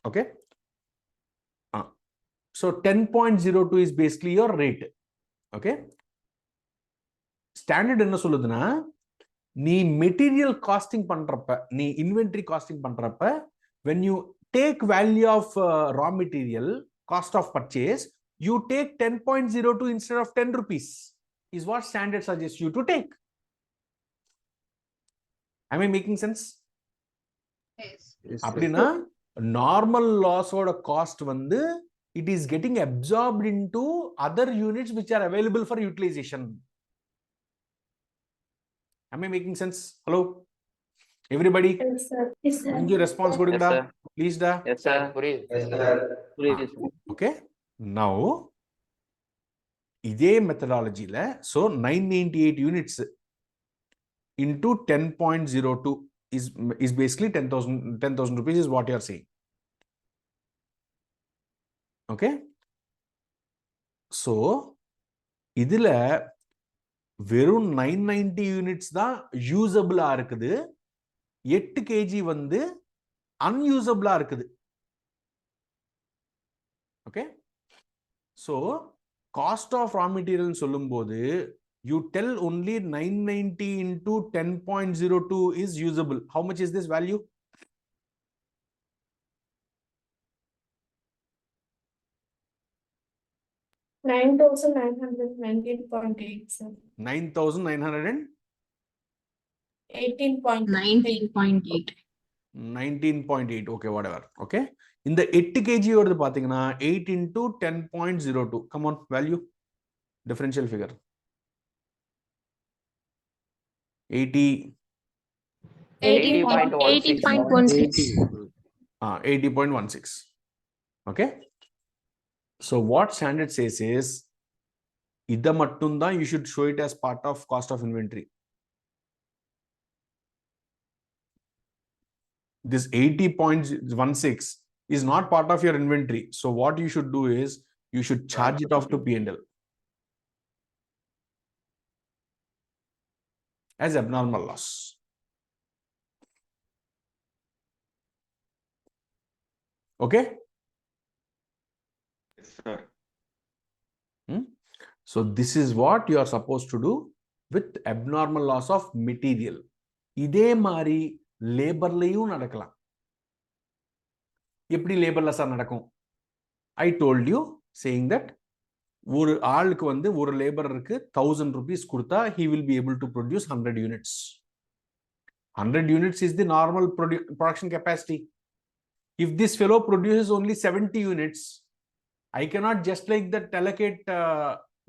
Okay, so 10.02 is basically your rate. Okay, standard என்ன சொல்லுதுன்னா, நீ material costing பண்றப்ப, நீ inventory costing பண்றப்ப, when you take value of raw material cost of purchase, you take 10.02 instead of 10 rupees is what standard suggests you to take. Am I making sense? Yes, sir. அப்படின்னா normal லாஸோட cost வந்து it is getting absorbed into other units which are available for utilization. Am I making sense? Hello everybody. Yes, sir. Yes, sir. கொஞ்சம் response கொடுங்கடா please டா. Yes, sir. Yes, sir. Okay, now இதே மெத்தடாலஜில so 998 units into 10.02 is basically 10,000 rupees is what you are saying. Okay, so இதுல வெறும் 990 units தான் யூசபிளா இருக்குது. 8 kg வந்து அன்யூசபிளா இருக்குது. Okay, so cost of raw material சொல்லும்போது you tell only 990 into 10.02 is usable. How much is this value? $9,919.8, sir. 9,900 19.8. 19.8. Okay, whatever. Okay, இந்த 8 kg ஓடுது பாத்தீங்கன்னா 8 into 10.02. Come on, value differential figure? 80. 80.16. 80.16. Okay. So what standard says is, ida mattunda you should show it as part of cost of inventory. This 80.16 is not part of your inventory. So what you should do is, you should charge it off to P&L as abnormal loss. Okay. Yes, sir. So this is what you are supposed to do with abnormal loss of material. இதே மாதிரி லேபர்லயும் நடக்கலாம். எப்படி லேபர்ல sir நடக்கும்? I told you saying that ஒரு ஆளுக்கு வந்து ஒரு லேபருக்கு 1000 rupees கொடுத்தா he will be able to produce 100 units. 100 units is the normal production capacity. If this fellow produces only 70 units, I cannot just like that allocate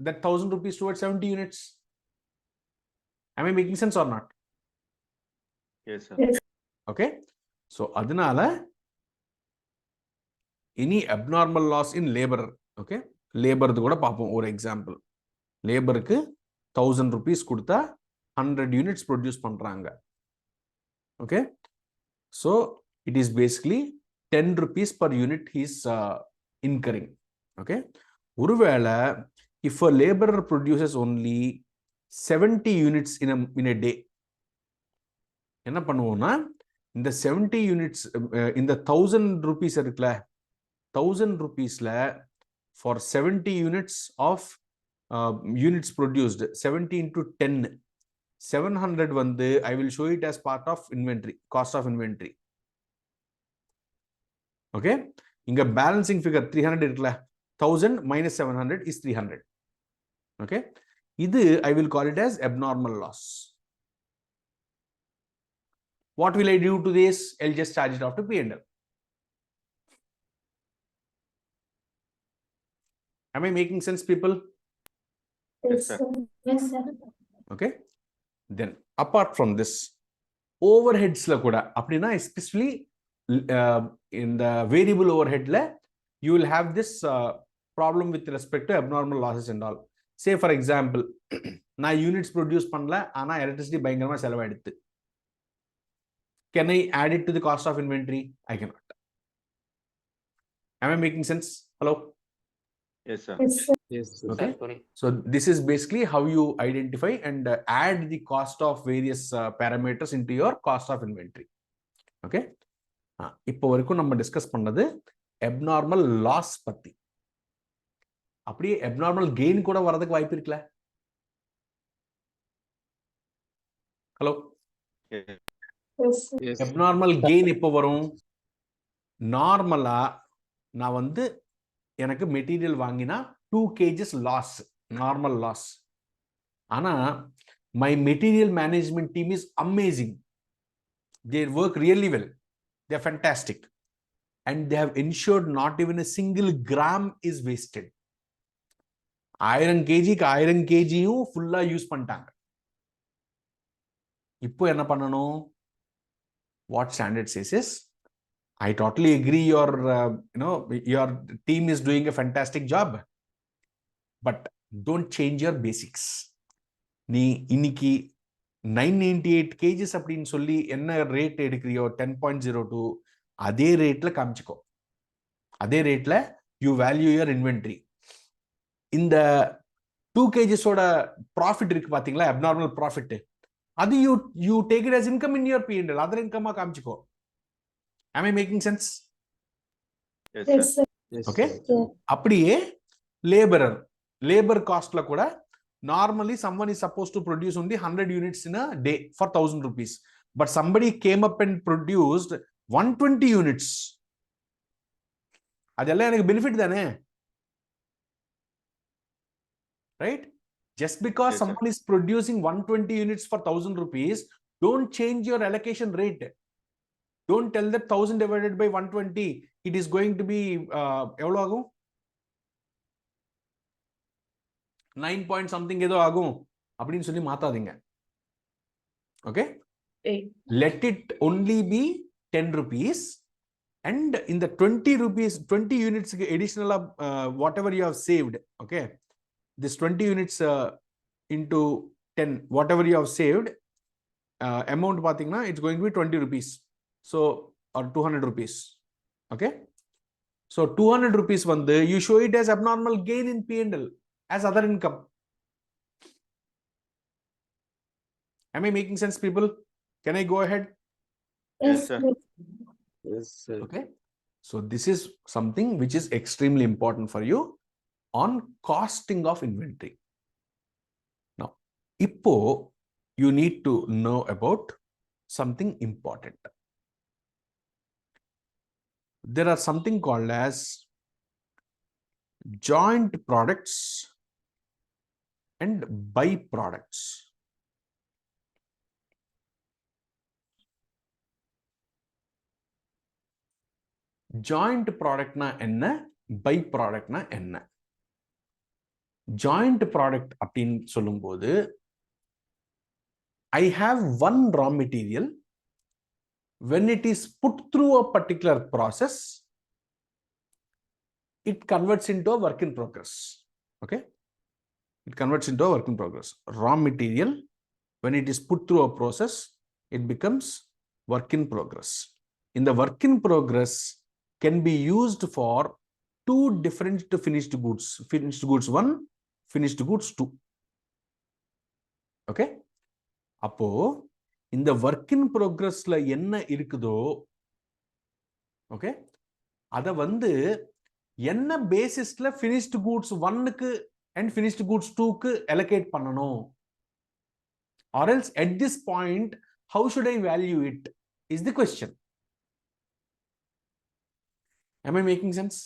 that 1000 rupees towards 70 units. Am I making sense or not? Yes, sir. Yes. Okay. So adinala any abnormal loss in labor. Okay. Labor kuda paapom or example. Labor ku 1000 rupees kudutha 100 units produce பண்றாங்க. Okay. So it is basically 10 rupees per unit he is incurring. Okay. ஒருவேளை if a laborer produces only 70 units in a day, என்ன பண்ணுவோம்னா இந்த 70 units இந்த 1000 rupees இருக்குல்ல, 1000 rupeesல for 70 units of units produced, 70 into 10, 700 வந்து I will show it as part of inventory, cost of inventory. Okay. இங்க balancing figure 300 இருக்குல்ல, 1000 minus 700 is 300. Okay. இது I will call it as abnormal loss. What will I do to this? I'll just charge it off to P&L. Am I making sense, people? Yes, sir. sir. Yes, sir. Okay. Then apart from this, overheads la kuda appadina, especially in the variable overhead la, you will have this problem with respect to abnormal losses and all. Say for example, na units produce பண்ணல, ஆனா electricity பயங்கரமா செலவாயிடுது. Can I add it to the cost of inventory? I cannot. Am I making sense? Hello? Yes, sir. Yes, sir. Yes, sir. Okay. Sorry. So this is basically how you identify and add the cost of various parameters into your cost of inventory. Okay. இப்போ வரைக்கும் நம்ம discuss பண்ணது abnormal loss பத்தி. அப்படியே abnormal gain கூட வரதுக்கு வாய்ப்பு இருக்குல்ல? Hello? Yes. Yes, sir. Yes. abnormal gain எப்போ வரும்? நார்மலா நான் வந்து எனக்கு மெட்டீரியல் வாங்கினா 2 kgs loss, normal loss. ஆனா my material management team is amazing. They work really well. They're fantastic. And they have ensured not even a single gram is wasted. 1000 kg க்கு 1000 kg-யும் ஃபுல்லா யூஸ் பண்ணிட்டாங்க. இப்போ என்ன பண்ணணும்? What standard says is, I totally agree your your team is doing a fantastic job, but don't change your basics. நீ இன்னைக்கு 998 kgs அப்படின்னு சொல்லி என்ன ரேட் எடுக்கிறியோ 10.02, அதே ரேட்ல காமிச்சுக்கோ. அதே ரேட்ல you value your inventory. இந்த 2 kgs ஓட ப்ராஃபிட் இருக்கு பாத்தீங்களா, abnormal profit, அது you take it as income in your P&L, other income காமிச்சுக்கோ. Am I making sense? Yes, Yes, sir. sir. Yes, Okay. sir. அப்படியே labor costல கூட normally someone is supposed to produce only 100 units in a day for 1000 rupees, but somebody came up and produced 120 units. அதெல்லாம் எனக்கு benefit தானே? Right? Just because Yes, sir. someone is producing 120 units for 1000 rupees, don't change your allocation rate. Don't tell that 1000 divided by 120, it is going to be எவ்வளவு ஆகும்? 9 point something ஏதோ ஆகும் அப்படின்னு சொல்லி மாத்தாதீங்க. Okay, let it only be 10 rupees, and in the 20 rupees 20 units additional whatever you have saved, okay, this 20 units into 10 whatever you have saved amount pathina it's going to be 20 rupees, so or 200 rupees. Okay, so 200 rupees vandu you show it as abnormal gain in P&L as other income. Am I making sense, people? Can I go ahead? Yes, sir. Yes, sir. Okay, so this is something which is extremely important for you on costing of inventory. Now, Ippo, you need to know about something important. There are something called as joint products and byproducts. Joint product na enna, byproduct na enna. Joint product appdin சொல்லும்போது I have one raw material. When it is put through a particular process, it converts into a work in progress. Okay, it converts into a work in progress. Raw material, when it is put through a process, it becomes work in progress. In the work in progress can be used for two different finished goods. Finished goods 1, finished goods 2. Okay, அப்போ இந்த work in progressல என்ன இருக்குதோ, okay, அத வந்து என்ன பேசிஸ்ல finished goods 1க்கு and finished goods 2க்கு allocate பண்ணணும், or else at this point how should I value it is the question. Am I making sense?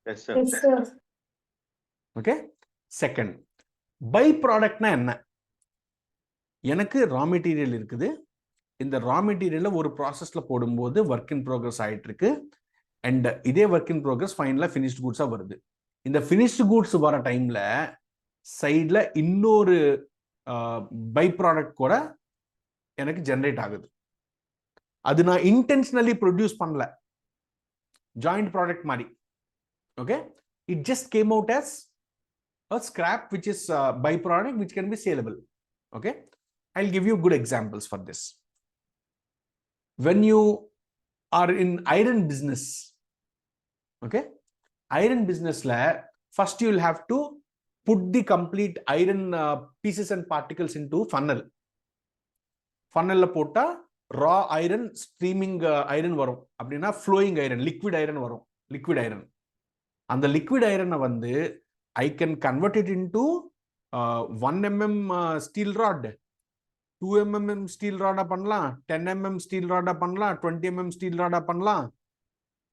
Yes, sir. Yes, sir. Okay, second, byproduct na enna? எனக்கு raw material இருக்குது. இந்த ரா மெட்டீரியலை ஒரு ப்ராசஸ்ல போடும்போது work in progress ஆயிட்டு இருக்கு, and இதே ஒர்க் இன் ப்ரோக்ரஸ் ஃபைனலா ஃபினிஷ்ட் கூட்ஸா வருது. இந்த ஃபினிஷ்ட் கூட்ஸ் வர டைம்ல சைட்ல இன்னொரு பை ப்ராடக்ட் கூட எனக்கு ஜெனரேட் ஆகுது. அது நான் இன்டென்ஷனலி ப்ரொடியூஸ் பண்ணல, ஜாயிண்ட் ப்ராடக்ட் மாதிரி. Okay, it just came out as a scrap which is byproduct which can be saleable. Okay, I'll give you good examples for this. When you are in iron business, okay, iron business la first you will have to put the complete iron pieces and particles into funnel. Funnel la pota raw iron, streaming iron varum, அப்படினா flowing iron, liquid iron varum, liquid iron. And the liquid iron வந்து I can convert it into 1 mm steel rod, 2 mm steel rod பண்ணலாம், 10 mm steel rod பண்ணலாம், 20 mm steel rod பண்ணலாம்.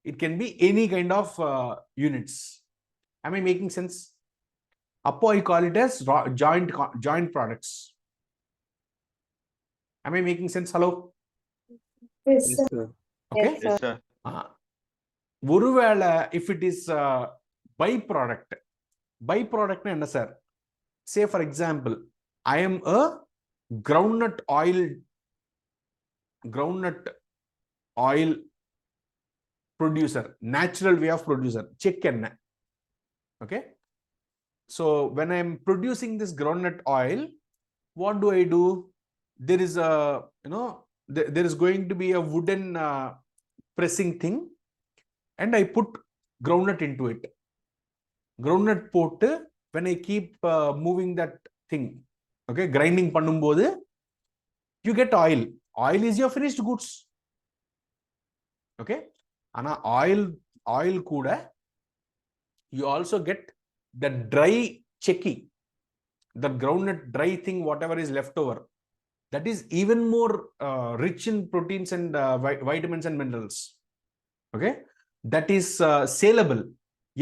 It can be any kind of units. Am I making sense? அப்போ I call it as joint products. Am I making sense? Hello? Yes, Yes, sir. sir. Okay. Yes, sir. ஒருவேளை if it is byproduct என்ன sir? Say for example, I am a groundnut oil producer, natural way of producer, check enna. Okay, so when I am producing this groundnut oil, what do I do? There is a, there is going to be a wooden pressing thing, and I put groundnut into it. Groundnut போட்டு when I keep moving that thing, okay, grinding பண்ணும்போது you get oil. Oil is your finished goods. Okay, ஆனா oil கூட you also get the dry checky, the groundnut dry thing, whatever is left over, that is even more rich in proteins and vitamins and minerals. Okay, that is saleable.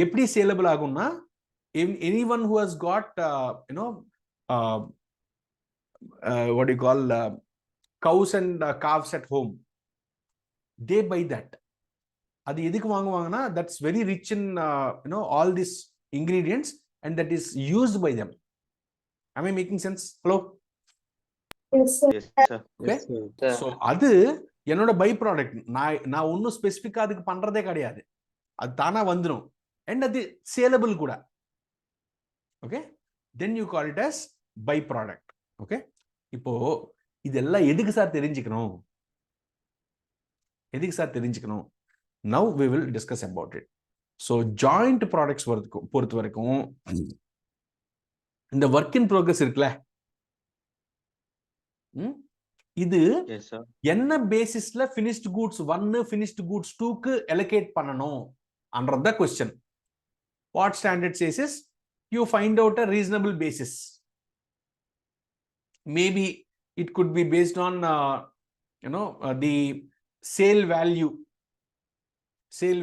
எப்படி saleable ஆகும்னா, anyone who has got what do you call cows and calves at home, they buy that. அது எதுக்கு வாங்குவாங்கன்னா, that's very rich in all these ingredients, and that is used by them. Am I making sense? Hello? Yes, sir. Yes, sir. Okay. Yes, sir. Sir. So அது என்னோட by product. நான் ஒன்றும் ஸ்பெசிஃபிக்காக அதுக்கு பண்றதே கிடையாது. அது தானா வந்துடும். அண்ட் அது சேலபிள் கூட. Okay. Then you call it as by product. Okay. இப்போ இதெல்லாம் எதுக்கு சார் தெரிஞ்சுக்கணும்? எதுக்கு சார் தெரிஞ்சுக்கணும்? Now we will discuss about it. So joint products பொறுத்த வரைக்கும் இந்த ஒர்க் இன் ப்ரோக்ரஸ் இருக்குல்ல, இது Yes, sir. என்ன பேசிஸ்ல finished goods 1 finished goods 2க்கு allocate பண்ணணும் அன்றது தான் question. What standard says is you find out a reasonable basis. Maybe it could be based on the sale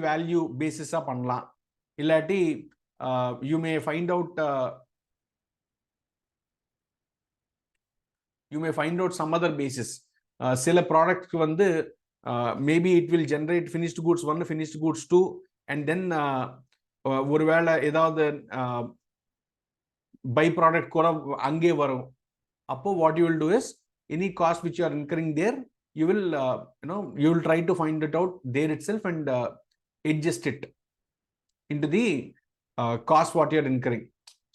value basis பண்ணலாம். இல்லாட்டி you may find out some other basis. சில product வந்து maybe it will generate finished goods 1 finished goods 2 and then ஒருவேளை ஏதாவது by product கூட அங்கே வரும். அப்போ what you will do is any cost which you are incurring there, you will try to find it out there itself and adjust it into the cost what you are incurring.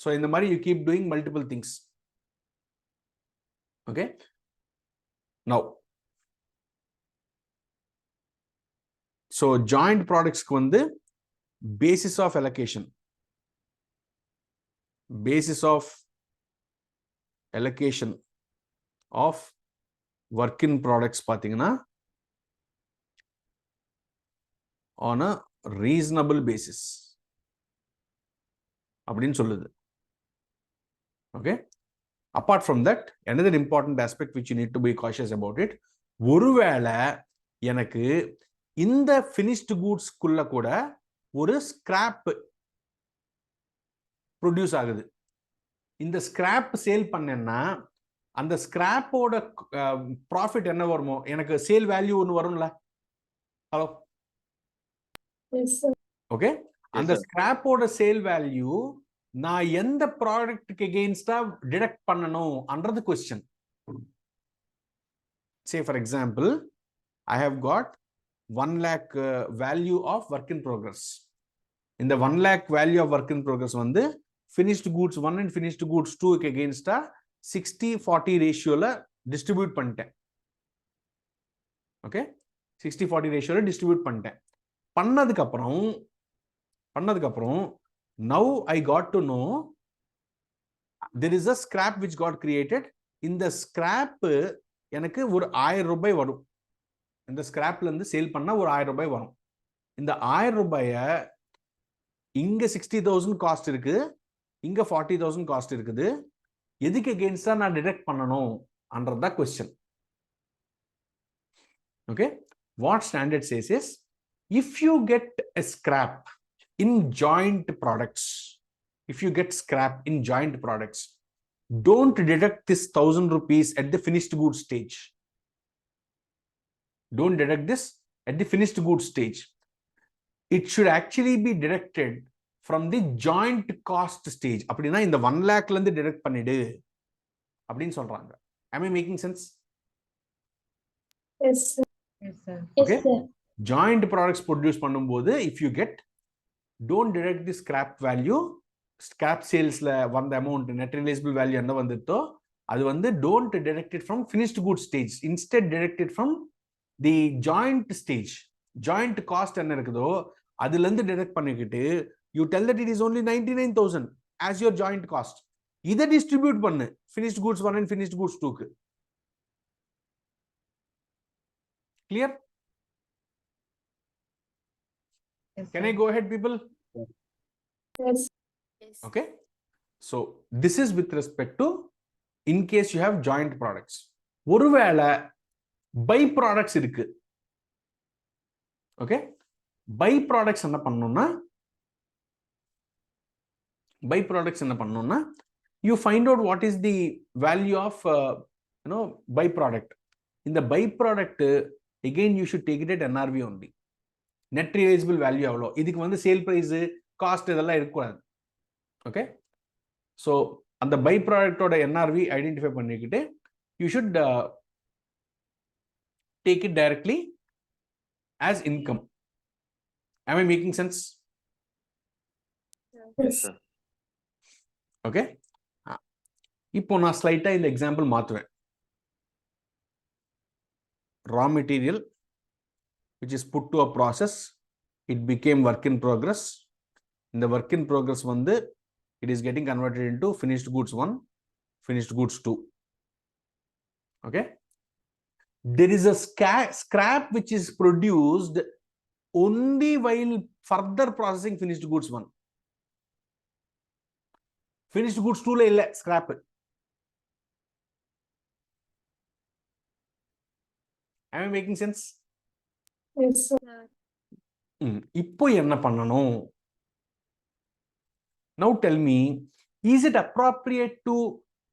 So in the மாதிரி you keep doing multiple things. Okay. Now, so joint products க்கு வந்து basis of allocation of work in products பாத்தீங்கன்னா on a reasonable basis அப்படின்னு சொல்லுது. Okay. Apart from that, another important aspect which you need to be cautious about it, ஒருவேளை எனக்கு இந்த finished goods குள்ள கூட ஒரு ஸ்கிராப் ப்ரொடியூஸ் ஆகுது. இந்த ஸ்கிராப் சேல் பண்ணேன்னா அந்த ஸ்கிராப்போட ப்ராஃபிட் என்ன வருமோ, எனக்கு சேல் வேல்யூ ஒன்று வரும்ல. ஹலோ? Yes, sir. ஓகே. அந்த sir. ஸ்கிராப்போட சேல் வேல்யூ நான் எந்த ப்ராடக்ட்டுக்கு எகெயின்ஸ்டா டிடக்ட் பண்ணணும் அன்றது question. Say for example, I have got 1 lakh value of work in progress. இந்த 1 lakh value of work in progress வந்து finished goods 1 and finished goods 2க்கு எகெயின்ஸ்டா 60-40 ரேஷியோல டிஸ்ட்ரிபியூட் பண்ணிட்டேன். ஓகே. 60-40 ரேஷியோல டிஸ்ட்ரிபியூட் பண்ணிட்டேன். பண்ணதுக்கு அப்புறம் now I got to know there is a scrap which got created. இந்த scrap எனக்கு ஒரு 1000 ரூபாய் வரும். இந்த ஸ்கிராப்ல இருந்து சேல் பண்ணா ஒரு 1000 ரூபாய் வரும். இந்த 1000 ரூபாய இங்க 60,000 காஸ்ட் இருக்கு, இங்க 40,000 காஸ்ட் இருக்குது. எதுக்கு அகைன்ஸ்டா நான் டிடக்ட் பண்ணணும் அன்றதா question. Okay. What standard says is if you get a scrap in joint products, don't deduct this 1,000 rupees at the finished goods stage. Don't deduct this at the finished goods stage. It should actually be deducted from the joint cost stage. அப்படின்னா இந்த 1 lakhல இருந்து detect பண்ணிடு அப்படின்னு சொல்றாங்க. Am I making sense? Yes, sir. Yes, sir. Okay. Yes, sir. Joint products produce பண்ணும்போது if you get, don't deduct the scrap value. Scrap salesல வந்த amount net realizable value என்ன வந்துட்டோ அது வந்து don't deduct it from finished goods stage. Instead deduct it from the joint stage. Joint cost என்ன இருக்குதோ அதுல இருந்து டிடக்ட் பண்ணிக்கிட்டு you tell that it is only 99,000 as your joint cost. இதை டிஸ்ட்ரிபியூட் பண்ணு finished goods 1 and finished goods 2க்கு. Clear? Yes, Can sir. I go ahead, people? Yes. Okay. So this is with respect to in case you have joint products. ஒருவேளை by products இருக்கு. Okay. By products என்ன பண்ணணும்னா you find out what is the value of by product. In the by product again you should take it at NRV only. Net realizable value எவ்வளோ, இதுக்கு வந்து sale price cost இதெல்லாம் இருக்கக்கூடாது. Okay. So அந்த by ப்ராடக்டோட NRV identify பண்ணிக்கிட்டு you should take it directly as income. Am I making sense? Yes, sir. Okay. இப்போ நான் ஸ்லைட்டா இந்த example மாத்துவேன். Raw material which is put to a process, it became work in progress. In the work in progress வந்து it is getting converted into finished goods 1, finished goods 2. Okay. There is a scrap which is produced only while further processing finished goods 1. Finished goods 2 la illa scrap. Am I making sense? Yes, sir. இப்போ என்ன பண்ணணும்? Now tell me, is it appropriate to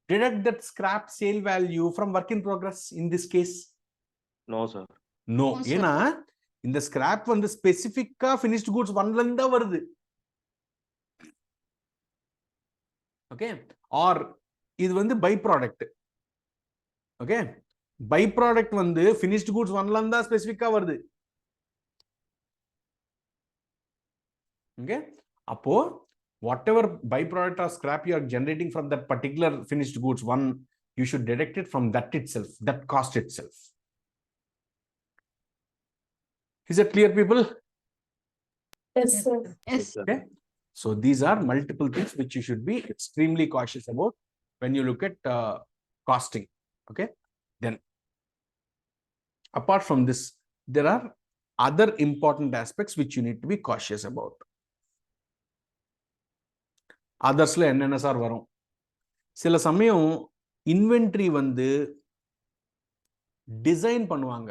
deduct that scrap sale value from work in progress in this case? No, sir. No. No, sir. ஏன்னா இந்த scrap வந்து ஸ்பெசிஃபிக்கா finished goods 1ல இருந்தா வருது. ஓகே, ஆர் இது வந்து by product. Okay, by product வந்து finished goods 1ல இருந்தா ஸ்பெசிஃபிக்கா வருது. ஓகே, அப்போ whatever byproduct or scrap you are generating from that particular finished goods 1, you should deduct it from that itself, that cost itself. Is it clear, people? Yes, sir. Yes. sir. Okay. So these are multiple things which you should be extremely cautious about when you look at costing. Okay. Then, apart from this, there are other important aspects which you need to be cautious about. அதர்ஸ்ல என்னென்ன sir வரும்? சில சமயம் inventory வந்து design பண்ணுவாங்க.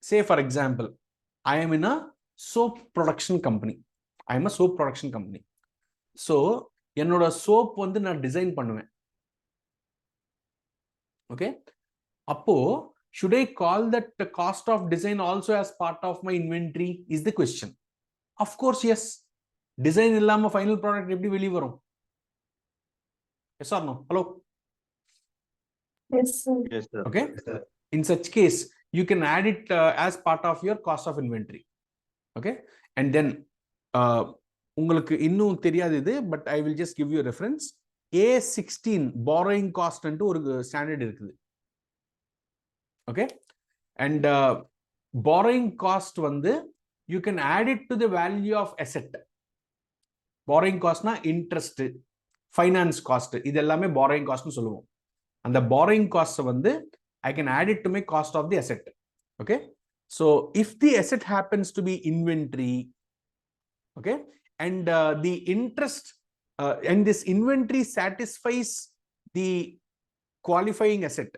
Say for example, I am in a soap production company. I am a soap production company. So என்னோட soap வந்து நான் design பண்ணுவேன். Okay, அப்போ should I call that the cost of design also as part of my inventory is the question. Of course, yes. Design இல்லாம final product எப்படி வெளிய வரும்? Yes or no? Hello? Yes, sir. Yes, sir. Okay. In such case, you can add it as part of your cost of inventory. Okay. And then, உங்களுக்கு இன்னும் தெரியாது இது, but I will just give you a reference. A16 borrowing cost ன்ட்டு ஒரு standard இருக்குது. Okay. And borrowing cost வந்து you can add it to the value of asset. Borrowing cost na interest, finance cost, இது எல்லாமே borrowing cost னு சொல்லுவோம். அந்த borrowing cost வந்து I can add it to my cost of the asset. Okay. So if the asset happens to be inventory, okay, and the interest and this inventory satisfies the qualifying asset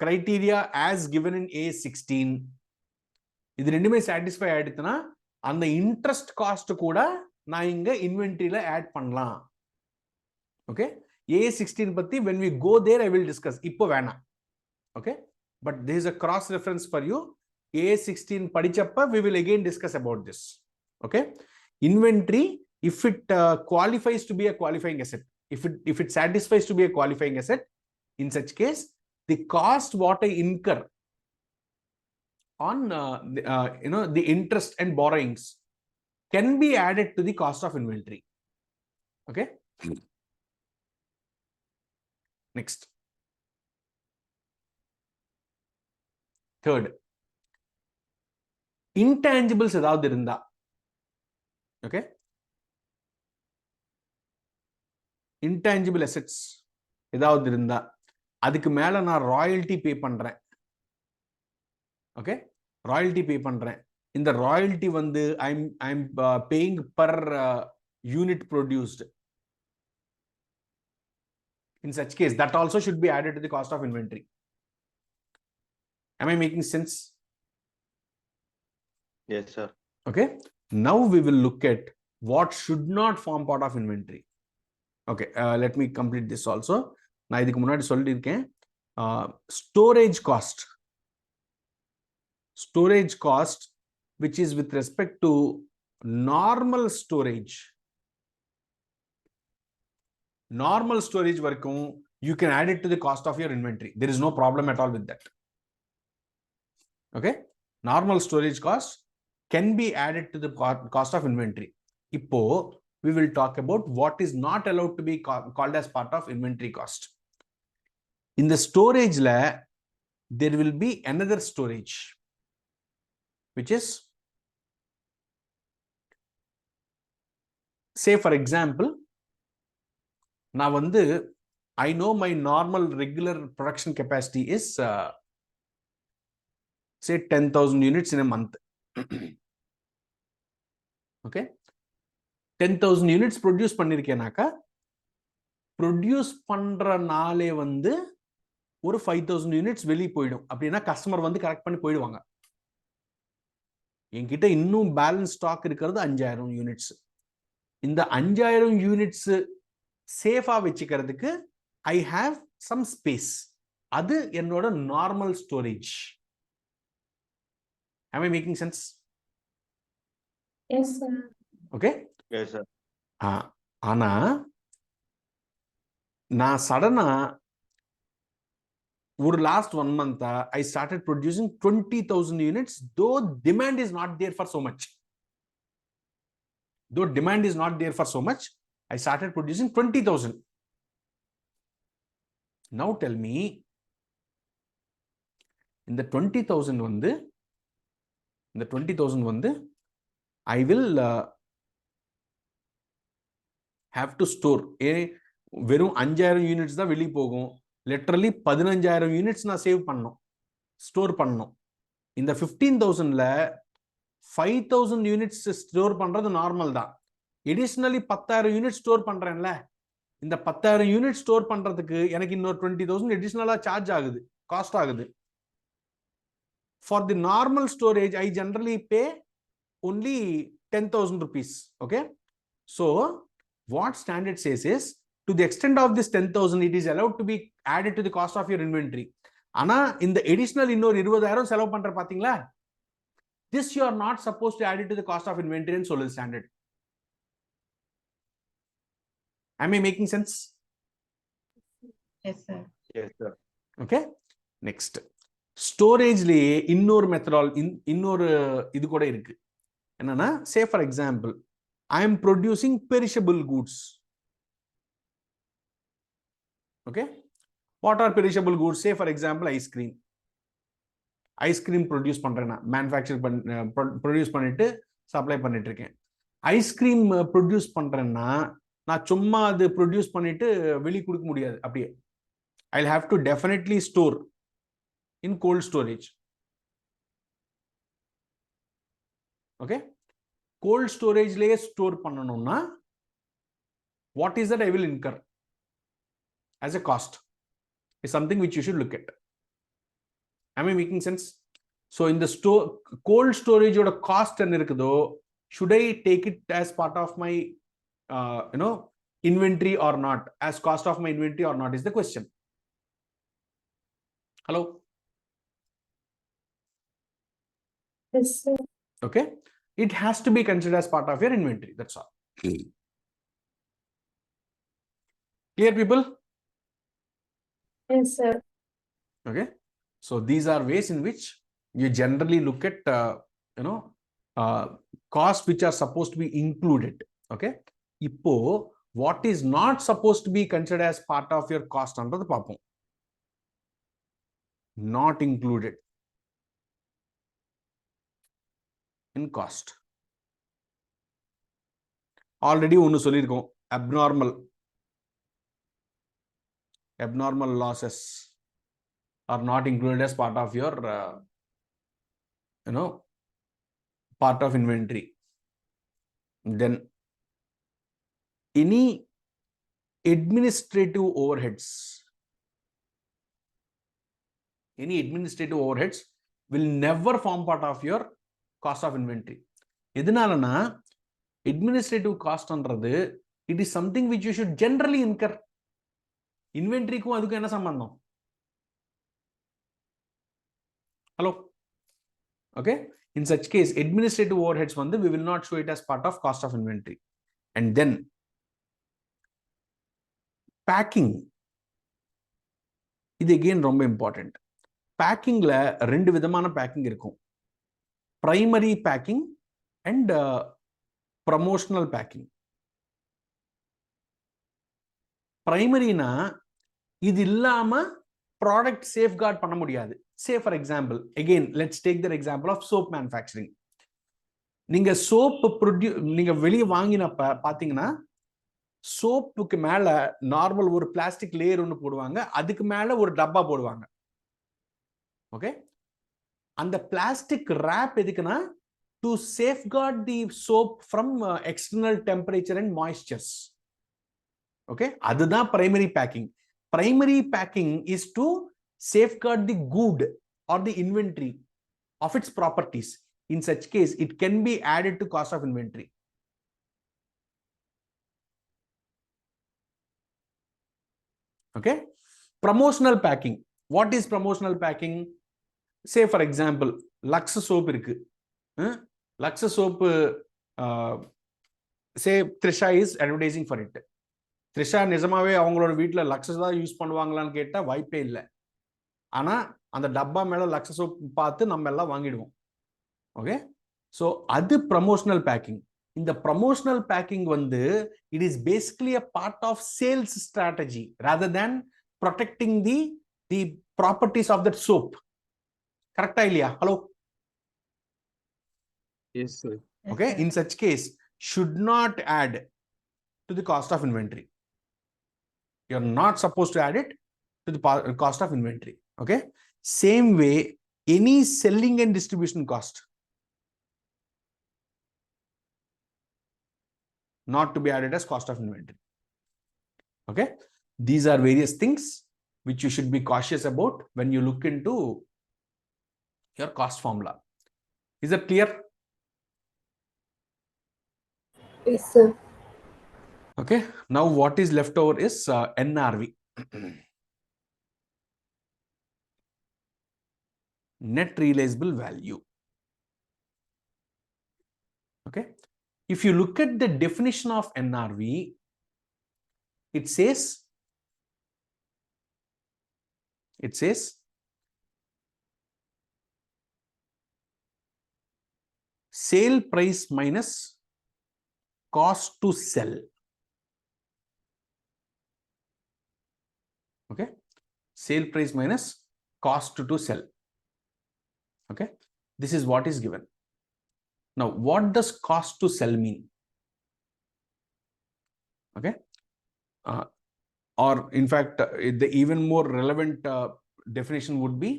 criteria as given in A16, இது ரெண்டுமே satisfy ஆயிடுச்சுனா அந்த interest cost கூட நான் இங்க inventoryல add பண்ணலாம். Okay. A16 பத்தி when we go there I will discuss. இப்போ வேணாம். Okay. But there is a cross reference for you. A16 படிச்சப்ப we will again discuss about this. Okay. Inventory, if it qualifies to be a qualifying asset, if it satisfies to be a qualifying asset, in such case the cost what I incur on the interest and borrowings can be added to the cost of inventory. Okay. Next. Third, intangibles ஏதாவது இருந்தா, okay, intangible assets ஏதாவது இருந்தா அதுக்கு மேல நான் royalty பே பண்றேன். Okay, royalty பே பண்றேன். இந்த ராயல்டி வந்து I'm paying per unit produced. In such case, that also should be added to the cost of inventory. Am I making sense? Yes, sir. Okay. Now we will look at what should not form part of inventory. Okay. Let me complete this also. நான் இதுக்கு முன்னாடி சொல்லியிருக்கேன், storage cost. storage cost which is with respect to normal storage. Normal storage varaikum you can add it to the cost of your inventory. There is no problem at all with that. Okay, normal storage cost can be added to the cost of inventory. Ipo we will talk about what is not allowed to be called as part of inventory cost. In the storage la, there will be another storage, which is, say for example, now I know my normal regular production capacity is say 10,000 units in a month. Okay, 10,000 units produce பண்ணிருக்கேனாக்கா produce பண்ற நாளே ஒரு 5,000 units வெளிய போய்டும். அப்படினா customer correct பண்ணி போய்டுவாங்க. என்கிட்ட இன்னும் பேலன்ஸ் ஸ்டாக் இருக்குது 5000 யூனிட்ஸ். இந்த 5000 யூனிட்ஸ் சேஃபா வெச்சிக்கிறதுக்கு I have some space. அது என்னோட normal storage. Am I making sense? Yes, sir. Okay? Yes, sir. ஆனா நான் சடனா ஒரு last 1 month I started producing 20,000 units, though demand is not there for so much. Though demand is not there for so much, I started producing 20,000. Now tell me, in the 20,000 I will have to store. வெறும் 5000 units தான் வெளிய போகும். Literally 15000 units நான் save பண்ணனும், store பண்ணனும். இந்த 15,000ல 5,000 units store பண்றது normal தான். எடிஷனலி 10,000 யூனிட் ஸ்டோர் பண்றேன்ல, இந்த 10,000 யூனிட் ஸ்டோர் பண்றதுக்கு எனக்கு இன்னொரு 20,000 எடிஷனலா சார்ஜ் ஆகுது, காஸ்ட் ஆகுது. For the normal storage, I generally pay only 10,000 rupees. Okay, so what standard says is, to the extent of this 10,000, it is allowed to be added to the cost of your inventory. Ana in the additional இன்னொரு 20,000 செலவு பண்ற பாத்தீங்களா, this you are not supposed to add it to the cost of inventory and solid standard. Am I making sense? Yes, sir. Yes, sir. Okay, next, storage le இன்னொரு methodology, இன்னொரு இது கூட இருக்கு. என்னன்னா, say for example, I am producing perishable goods. Okay, what are perishable goods? Say for example, ice cream. Ice cream produce பண்றேனா, manufacture produce பண்ணிட்டு supply பண்ணிட்டு இருக்கேன். Ice cream produce பண்றேன்னா நான் சும்மா அது ப்ரொடியூஸ் பண்ணிட்டு வெளிய கொடுக்க முடியாது. அப்படியே I'll have to definitely store in cold storage. Okay, cold storage லயே ஸ்டோர் பண்ணனும்னா what is that I will incur as a cost is something which you should look at. Am I making sense? So in the cold storage oda cost enna irukudho, should I take it as part of my inventory or not, as cost of my inventory or not, is the question. Hello? Yes, sir. Okay, it has to be considered as part of your inventory, that's all. Clear, people? Yes, sir. Okay, so these are ways in which you generally look at costs which are supposed to be included. Okay, ipo what is not supposed to be considered as part of your cost under the papum, not included in cost. Already onu sollirukom, abnormal losses are not included as part of your part of inventory. Then any administrative overheads will never form part of your cost of inventory. edunalana administrative cost andrathu, it is something which you should generally incur. Inventory ku adukku enna sambandham? Hello? Okay, in such case administrative overheads we will not show it as part of cost of inventory. And then packing, இது again ரொம்ப important. பேக்கிங்ல ரெண்டு விதமான packing இருக்கும், primary packing and promotional packing. பிரைமரினா இது இல்லாம product safeguard பண்ண முடியாது. Say for example, again let's take that example of soap manufacturing. நீங்க சோப் நீங்க வெளியே வாங்கினப்ப பாத்தீங்கன்னா சோப்புக்கு மேல நார்மல் ஒரு பிளாஸ்டிக் லேயர் ஒன்று போடுவாங்க, அதுக்கு மேல ஒரு டப்பா போடுவாங்க. ஓகே, அந்த பிளாஸ்டிக் ரேப் எதுக்குன்னா to safeguard the soap from external temperature and moistures. Okay, அதுதான் primary packing. Primary packing is to safeguard the good or the inventory of its properties. In such case, it can be added to cost of inventory. Okay, promotional packing. What is promotional packing? Say for example, Lux soap irukku. Lux soap, say Trisha is advertising for it. Trisha நிஜமாவே அவங்களோட வீட்டில் லக்ஸஸ் தான் use பண்ணுவாங்களான்னு கேட்டால் வாய்ப்பே இல்லை. ஆனால் அந்த டப்பா மேலே லக்ஸ சோப் பார்த்து நம்ம எல்லாம் வாங்கிடுவோம். ஓகே, ஸோ அது ப்ரமோஷனல் பேக்கிங். இந்த promotional packing it is basically a part of sales strategy rather than protecting the properties of that soap. கரெக்டா இல்லையா? Hello? Yes sir. Okay, in such case should not add to the cost of inventory. You're not supposed to add it to the cost of inventory. Okay, same way any selling and distribution cost not to be added as cost of inventory. Okay, these are various things which you should be cautious about when you look into your cost formula. Is that clear? Yes, sir. Okay, now what is left over is NRV. Net realizable value. Okay, if you look at the definition of NRV, it says sale price minus cost to sell. Okay, sale price minus cost to sell. Okay, this is what is given. Now what does cost to sell mean? Okay, or in fact the even more relevant definition would be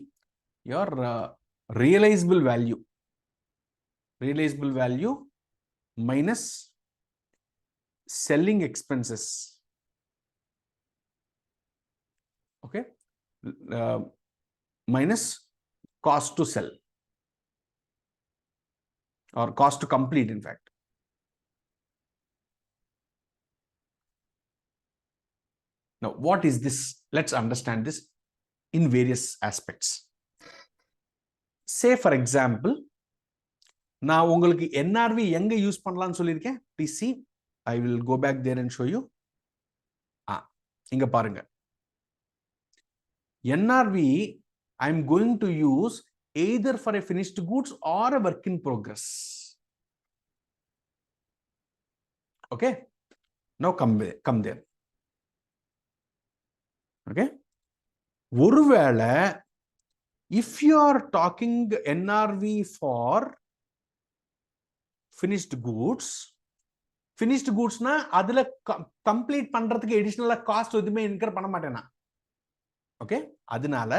your realizable value. Realizable value minus selling expenses. Okay, minus cost to sell or cost to complete, in fact. Now what is this? Let's understand this in various aspects. Say for example, நான் உங்களுக்கு NRV எங்க use பண்ணலாம்னு சொல்லியிருக்கேன். Please see, I will go back there and show you. இங்க பாருங்க, NRV I am going to use either for a finished goods or a work in progress. Okay, now come there. Okay, ஒருவேளை if you are talking NRV for finished goodsனா அதுல complete பண்றதுக்கு எடிஷனலா cost எதுவுமே in her பண்ண மாட்டேனா. Okay, அதனால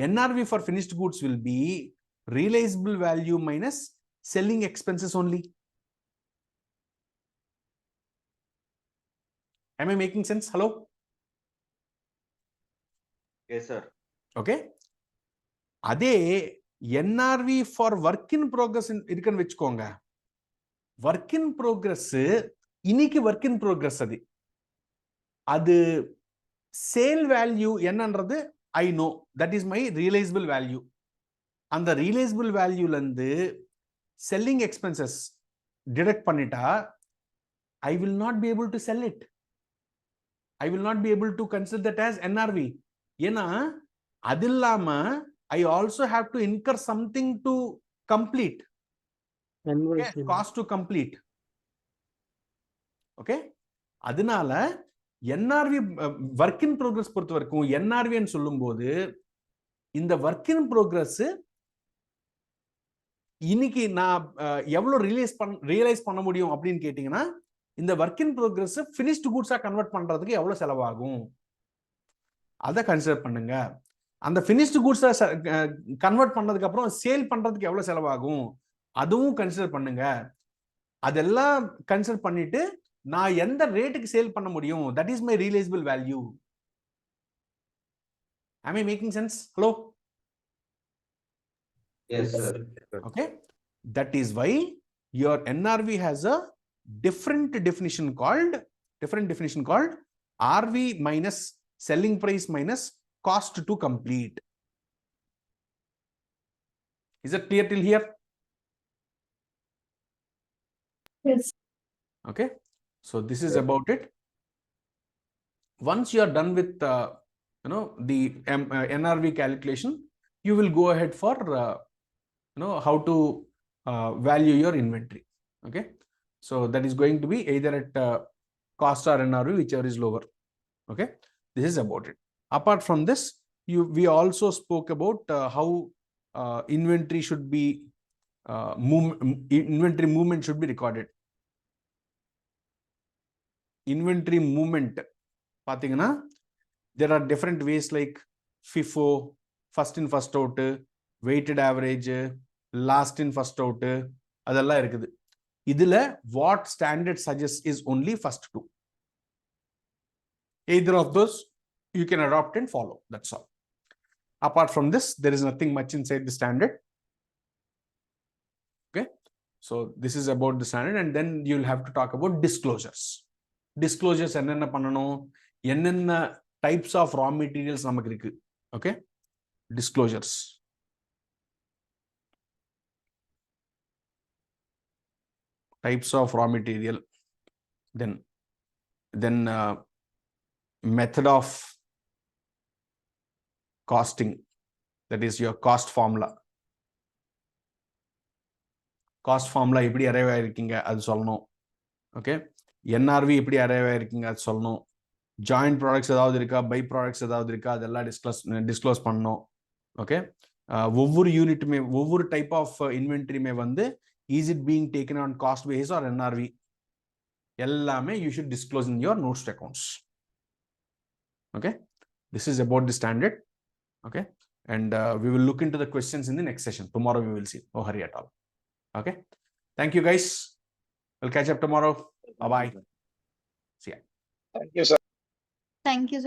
NRV for finished goods will be realizable value minus selling expenses only. Am I making sense? Hello? Yes, sir. Okay, அதே NRV for work in progress இருக்குன்னு வெச்சுக்கோங்க. work in progress இன்னைக்கு work in progress அது sale value என்னன்றது I know, that is my realizable value. அந்த realizable valueல இருந்து selling expenses deduct பண்ணிட்டா I will not be able to sell it. I will not be able to consider that as NRV. ஏன்னா அது இல்லாம I also have to incur something to complete. Okay? Conversion. Cost to complete. Okay? அதனால NRV work in progress பொறுத்த வரைக்கும் NRV ன்னு சொல்லும்போது இந்த work in progress இன்னைக்கு நான் எவ்வளவு ரியலைஸ் பண்ண முடியும் அப்படின்னு கேட்டீங்கன்னா இந்த work in progress finished goods ஆ கன்வெர்ட் பண்றதுக்கு எவ்வளவு செலவாகும் அதை கன்சிடர் பண்ணுங்க. அந்த finished goods கன்வெர்ட் பண்ணதுக்கு அப்புறம் சேல் பண்றதுக்கு எவ்வளவு செலவாகும் அதுவும் கன்சிடர் பண்ணுங்க. அதெல்லாம் கன்சிடர் பண்ணிட்டு நான் எந்த ரேட்டுக்கு சேல் பண்ண முடியும், that is my realizable value. Am I making sense? Hello? Yes, sir. Okay, that is why your NRV has a different definition called RV minus selling price minus cost to complete. Is it clear till here? Yes. Okay, so this is about it. Once you are done with the NRV calculation, you will go ahead for how to value your inventory. Okay, so that is going to be either at cost or NRV, whichever is lower. Okay, this is about it. Apart from this, we also spoke about how inventory should be inventory movement should be recorded. Inventory movement பாத்தீங்கன்னா there are different ways like FIFO, first in first out, weighted average, last in first out, அதெல்லாம் இருக்குது. இதுல what standard suggests is only first two. Either of those you can adopt and follow, that's all. Apart from this, there is nothing much inside the standard. Okay, so this is about the standard, and then you'll have to talk about disclosures. Disclosures என்னென்ன பண்ணணும், என்னென்ன types of raw materials நமக்கு இருக்கு. Okay, disclosures. Types of raw material, then method of costing, that is your cost formula. Cost formula எப்படி arrive ஆயிருக்கீங்க அது சொல்லணும். Okay, NRV எப்படி arrive ஆயிருக்கீங்க அது சொல்லணும். Joint products ஏதாவது இருக்கா, பை ப்ராடக்ட்ஸ் ஏதாவது இருக்கா, அதெல்லாம் டிஸ்க்ளோஸ் பண்ணணும். ஓகே, ஒவ்வொரு யூனிட்டுமே ஒவ்வொரு டைப் ஆஃப் இன்வென்ட்ரியுமே வந்து is it being taken on cost basis or NRV, எல்லாமே you should disclose in your notes to accounts. Okay, this is about the standard. Okay, and we will look into the questions in the next session. Tomorrow we will see. No hurry at all. Okay, thank you guys. We'll catch up tomorrow. Bye bye. See ya. Thank you, sir. Thank you.